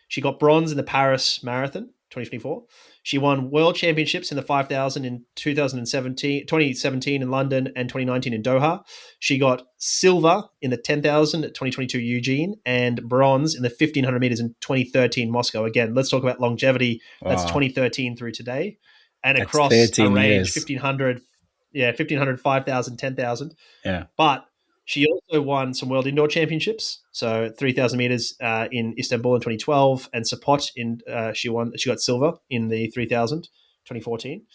She got bronze in the Paris Marathon 2024. She won world championships in the 5,000 in 2017 in London and 2019 in Doha. She got silver in the 10,000 at 2022 Eugene and bronze in the 1,500 meters in 2013 Moscow. Again, let's talk about longevity. That's wow. 2013 through today, and That's across a 13 range, years. 1,500, 1,500, 5,000, 10,000. Yeah. But she also won some world indoor championships, so 3,000 meters in Istanbul in 2012, and Sopot she got silver in the 3,000 2014.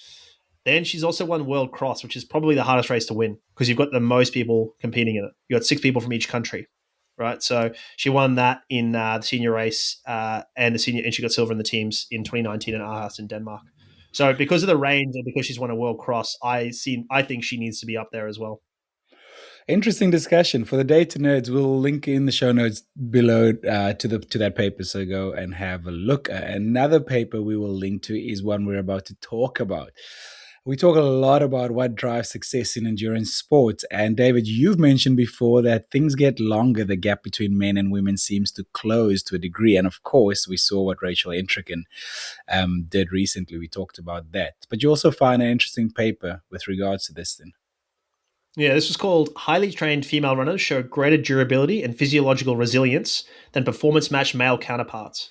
Then she's also won World Cross, which is probably the hardest race to win because you've got the most people competing in it. You got 6 people from each country, right? So she won that in the senior race and she got silver in the teams in 2019 in Aarhus in Denmark. So because of the range and because she's won a World Cross, I think she needs to be up there as well. Interesting discussion. For the data nerds, we'll link in the show notes below to that paper, so go and have a look. Another paper we will link to is one we're about to talk about. We talk a lot about what drives success in endurance sports. And David, you've mentioned before that things get longer. The gap between men and women seems to close to a degree. And of course, we saw what Rachel Entricken did recently. We talked about that. But you also find an interesting paper with regards to this thing. Yeah, this was called Highly Trained Female Runners Show Greater Durability and Physiological Resilience Than Performance Match Male Counterparts.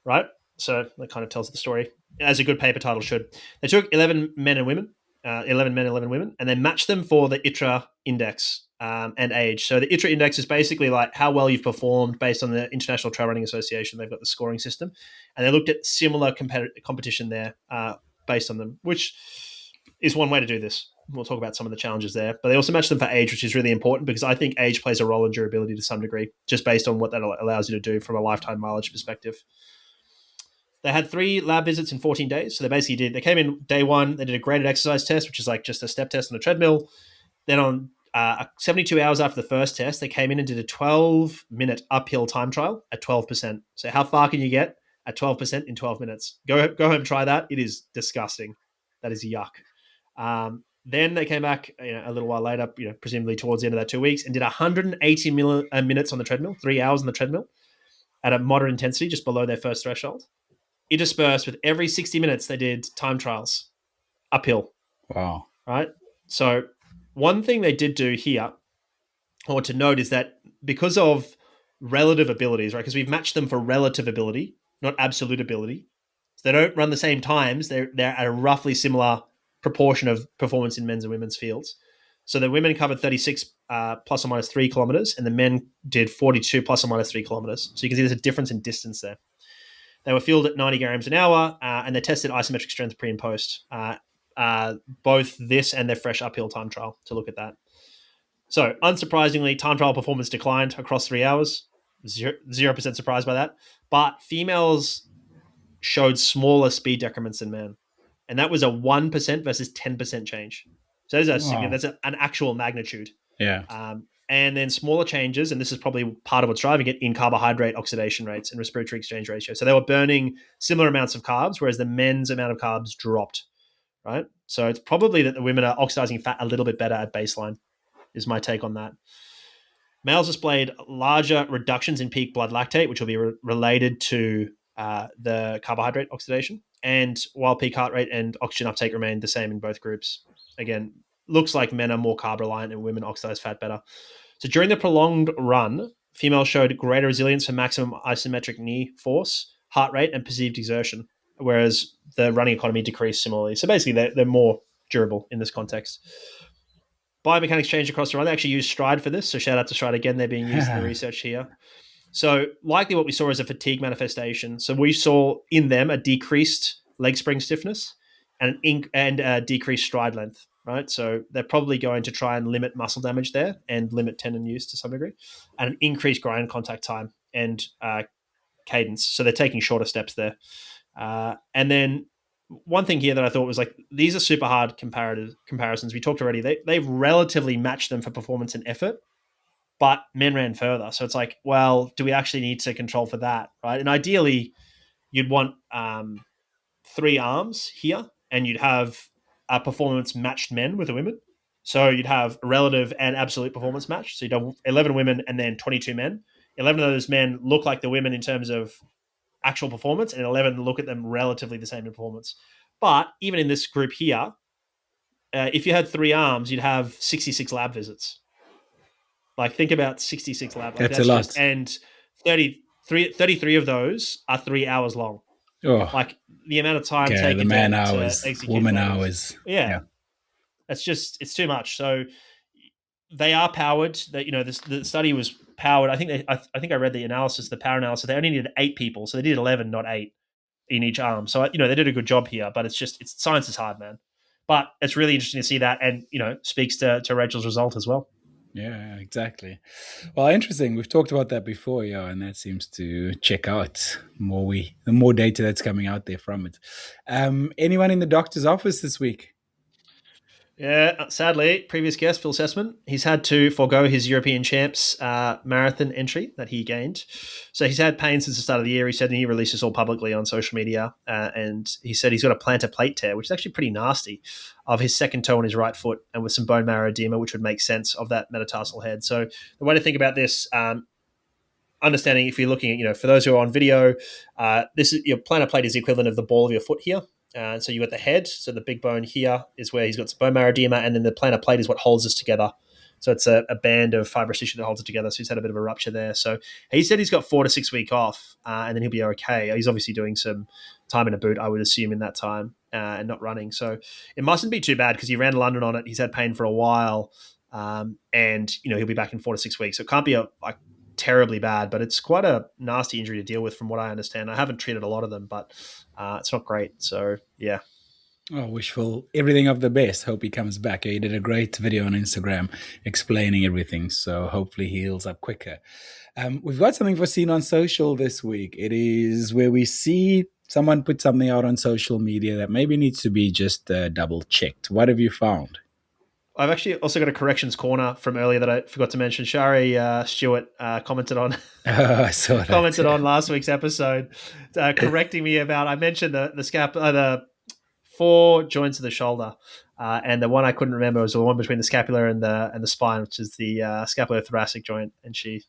Right? So that kind of tells the story, as a good paper title should. They took 11 men and women, 11 men, 11 women, and they matched them for the ITRA index and age. So the ITRA index is basically like how well you've performed based on the International Trail Running Association. They've got the scoring system. And they looked at similar competition there based on them, which is one way to do this. We'll talk about some of the challenges there. But they also match them for age, which is really important because I think age plays a role in durability to some degree, just based on what that allows you to do from a lifetime mileage perspective. They had 3 lab visits in 14 days. So they came in day 1, they did a graded exercise test, which is like just a step test on a treadmill. Then on 72 hours after the first test, they came in and did a 12-minute uphill time trial at 12%. So how far can you get at 12% in 12 minutes? Go home, try that. It is disgusting. That is yuck. Then they came back a little while later, presumably towards the end of that 2 weeks, and did 180 minutes on the treadmill, 3 hours on the treadmill at a moderate intensity, just below their first threshold. Interspersed with every 60 minutes, they did time trials uphill. Wow. Right? So one thing they did do here, I want to note, is that because of relative abilities, right? Because we've matched them for relative ability, not absolute ability. So they don't run the same times. They're at a roughly similar proportion of performance in men's and women's fields. So the women covered 36 plus or minus 3 kilometers, and the men did 42 plus or minus 3 kilometers. So you can see there's a difference in distance there. They were fueled at 90 grams an hour, and they tested isometric strength pre and post, both this and their fresh uphill time trial to look at that. So, unsurprisingly, time trial performance declined across 3 hours. 0% surprised by that. But females showed smaller speed decrements than men. And that was a 1% versus 10% change. So that is Wow. that's an actual magnitude. Yeah. and then smaller changes, and this is probably part of what's driving it, in carbohydrate oxidation rates and respiratory exchange ratio. So they were burning similar amounts of carbs, whereas the men's amount of carbs dropped, right? So it's probably that the women are oxidizing fat a little bit better at baseline, is my take on that. Males displayed larger reductions in peak blood lactate, which will be related to the carbohydrate oxidation. And while peak heart rate and oxygen uptake remained the same in both groups, again, looks like men are more carb reliant and women oxidize fat better. So during the prolonged run, females showed greater resilience for maximum isometric knee force, heart rate, and perceived exertion, whereas the running economy decreased similarly. So basically, they're more durable in this context. Biomechanics changed across the run. They actually used Stride for this. So shout out to Stride again. They're being used in the research here. So likely what we saw is a fatigue manifestation. So we saw in them a decreased leg spring stiffness and a decreased stride length, right? So they're probably going to try and limit muscle damage there and limit tendon use to some degree, and an increased ground contact time and cadence. So they're taking shorter steps there. And then one thing here that I thought was like, these are super hard comparisons. We talked already. They've relatively matched them for performance and effort, but men ran further. So it's like, well, do we actually need to control for that, right? And ideally, you'd want 3 arms here, and you'd have a performance matched men with the women. So you'd have relative and absolute performance match. So you'd have 11 women and then 22 men. 11 of those men look like the women in terms of actual performance, and 11 look at them relatively the same in performance. But even in this group here, if you had 3 arms, you'd have 66 lab visits. Like, think about 66 lab. Like, that's a lot. And 33 of those are 3 hours long. Oh, like the amount of time taken the man to hours, execute woman those. hours. Yeah. It's too much. So they are powered. That, the study was powered. I think I read the analysis, the power analysis. They only needed 8 people, so they did 11, not 8 in each arm. So they did a good job here. But it's science is hard, man. But it's really interesting to see that, and speaks to Rachel's result as well. Yeah, exactly. Well, interesting. We've talked about that before, and that seems to check out the more data that's coming out there from it. Anyone in the doctor's office this week? Yeah, sadly, previous guest, Phil Sesemann, he's had to forego his European Champs marathon entry that he gained. So he's had pain since the start of the year. He said, and he released this all publicly on social media, and he said he's got a plantar plate tear, which is actually pretty nasty, of his second toe on his right foot, and with some bone marrow edema, which would make sense of that metatarsal head. So the way to think about this, understanding if you're looking at, for those who are on video, this is your plantar plate is the equivalent of the ball of your foot here. So you got the head, so the big bone here is where he's got some bone marrow edema, and then the plantar plate is what holds us together. So it's a band of fibrous tissue that holds it together. So he's had a bit of a rupture there. So he said he's got 4 to 6 weeks off, and then he'll be okay. He's obviously doing some time in a boot, I would assume, in that time, and not running. So it mustn't be too bad, because he ran London on it. He's had pain for a while, and he'll be back in 4 to 6 weeks. So it can't be terribly bad, but it's quite a nasty injury to deal with, from what I understand. I haven't treated a lot of them, but it's not great. So yeah. Oh, wishful everything of the best. Hope he comes back. He did a great video on Instagram explaining everything, so hopefully he heals up quicker. We've got something for Seen on Social this week. It is where we see someone put something out on social media that maybe needs to be just double checked. What have you found? I've actually also got a corrections corner from earlier that I forgot to mention. Shari Stewart commented on I saw that. commented on last week's episode, correcting me about, I mentioned the 4 joints of the shoulder, and the one I couldn't remember was the one between the scapula and the spine, which is the scapulothoracic joint. And she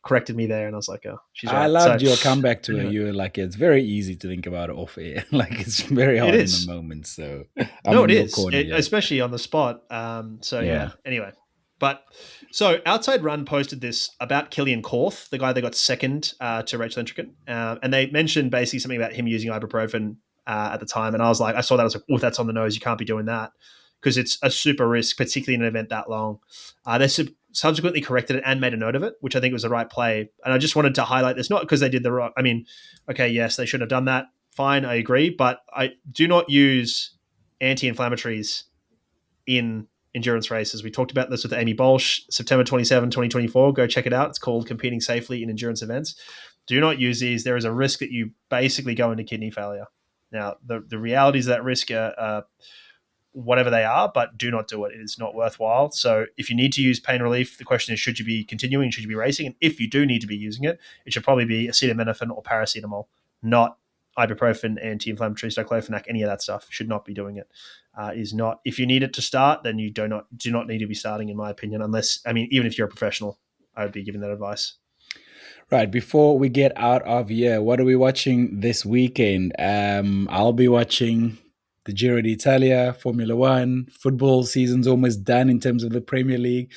corrected me there, and I was like, oh, she's right. I loved your comeback to her. You were like, it's very easy to think about it off air. Like, it's very hard in the moment. So no, it is, especially on the spot. Anyway. But so Outside Run posted this about Killian Korth, the guy that got second to Rachel Entrecott, and they mentioned basically something about him using ibuprofen at the time. And I saw that, I was like, oh, that's on the nose. You can't be doing that, because it's a super risk, particularly in an event that long. They subsequently corrected it and made a note of it, which I think was the right play. And I just wanted to highlight this, not because they did the wrong. I mean, okay, yes, they shouldn't have done that. Fine, I agree. But I do not use anti-inflammatories in endurance races. We talked about this with Amy Bolsh, September 27, 2024. Go check it out. It's called Competing Safely in Endurance Events. Do not use these. There is a risk that you basically go into kidney failure. Now, the realities of that risk are whatever they are, but do not do it. It is not worthwhile. So if you need to use pain relief, the question is, should you be continuing? Should you be racing? And if you do need to be using it, it should probably be acetaminophen or paracetamol, not ibuprofen, anti-inflammatories, diclofenac, any of that stuff. Should not be doing it. Is not. If you need it to start, then you do not need to be starting, in my opinion. Unless, I mean, even if you're a professional, I would be giving that advice. Right, before we get out of here, what are we watching this weekend? I'll be watching the Giro d'Italia, Formula One. Football season's almost done in terms of the Premier League.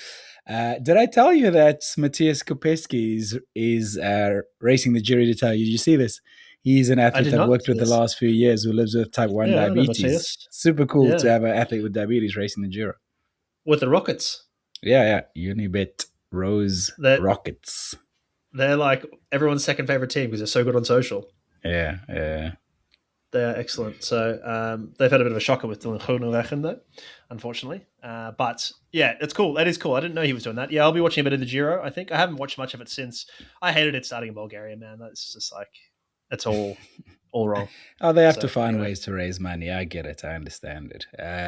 Did I tell you that Matthias Kopecky is racing the Giro d'Italia? Did you see this? He's an I athlete did I've not worked see with the this. last few years who lives with type 1 Yeah, I remember diabetes. Matthias. Super cool to Yeah. have an athlete with diabetes racing the Giro. With the Rockets. Yeah. Unibet Rose That Rockets. they're like everyone's second favorite team because they're so good on social. Yeah. They're excellent. So they've had a bit of a shocker with Dylan Groenewegen, though, unfortunately. But yeah, it's cool. That is cool. I didn't know he was doing that. Yeah, I'll be watching a bit of the Giro, I think. I haven't watched much of it since. I hated it starting in Bulgaria, man. That's just like, it's all wrong. Oh, they have So, to find anyway. ways to raise money. I get it. I understand it.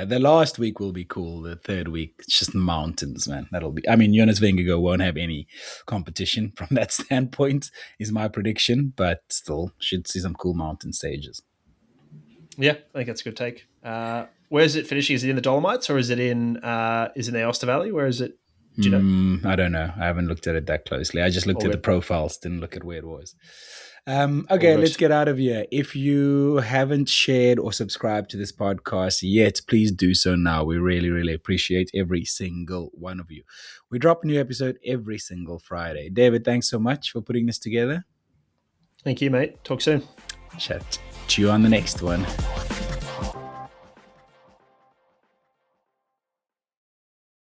The last week will be cool. The third week, it's just mountains, man. That'll be. I mean, Jonas Vingegaard won't have any competition from that standpoint, is my prediction. But still, should see some cool mountain stages. Yeah, I think that's a good take. Where is it finishing? Is it in the Dolomites or is it in the Aosta Valley? Where is it? Do you know? I don't know. I haven't looked at it that closely. I just looked at the profiles, didn't look at where it was. Okay, let's get out of here. If you haven't shared or subscribed to this podcast yet, please do so now. We really, really appreciate every single one of you. We drop a new episode every single Friday. David, thanks so much for putting this together. Thank you, mate. Talk soon. Chat to you on the next one.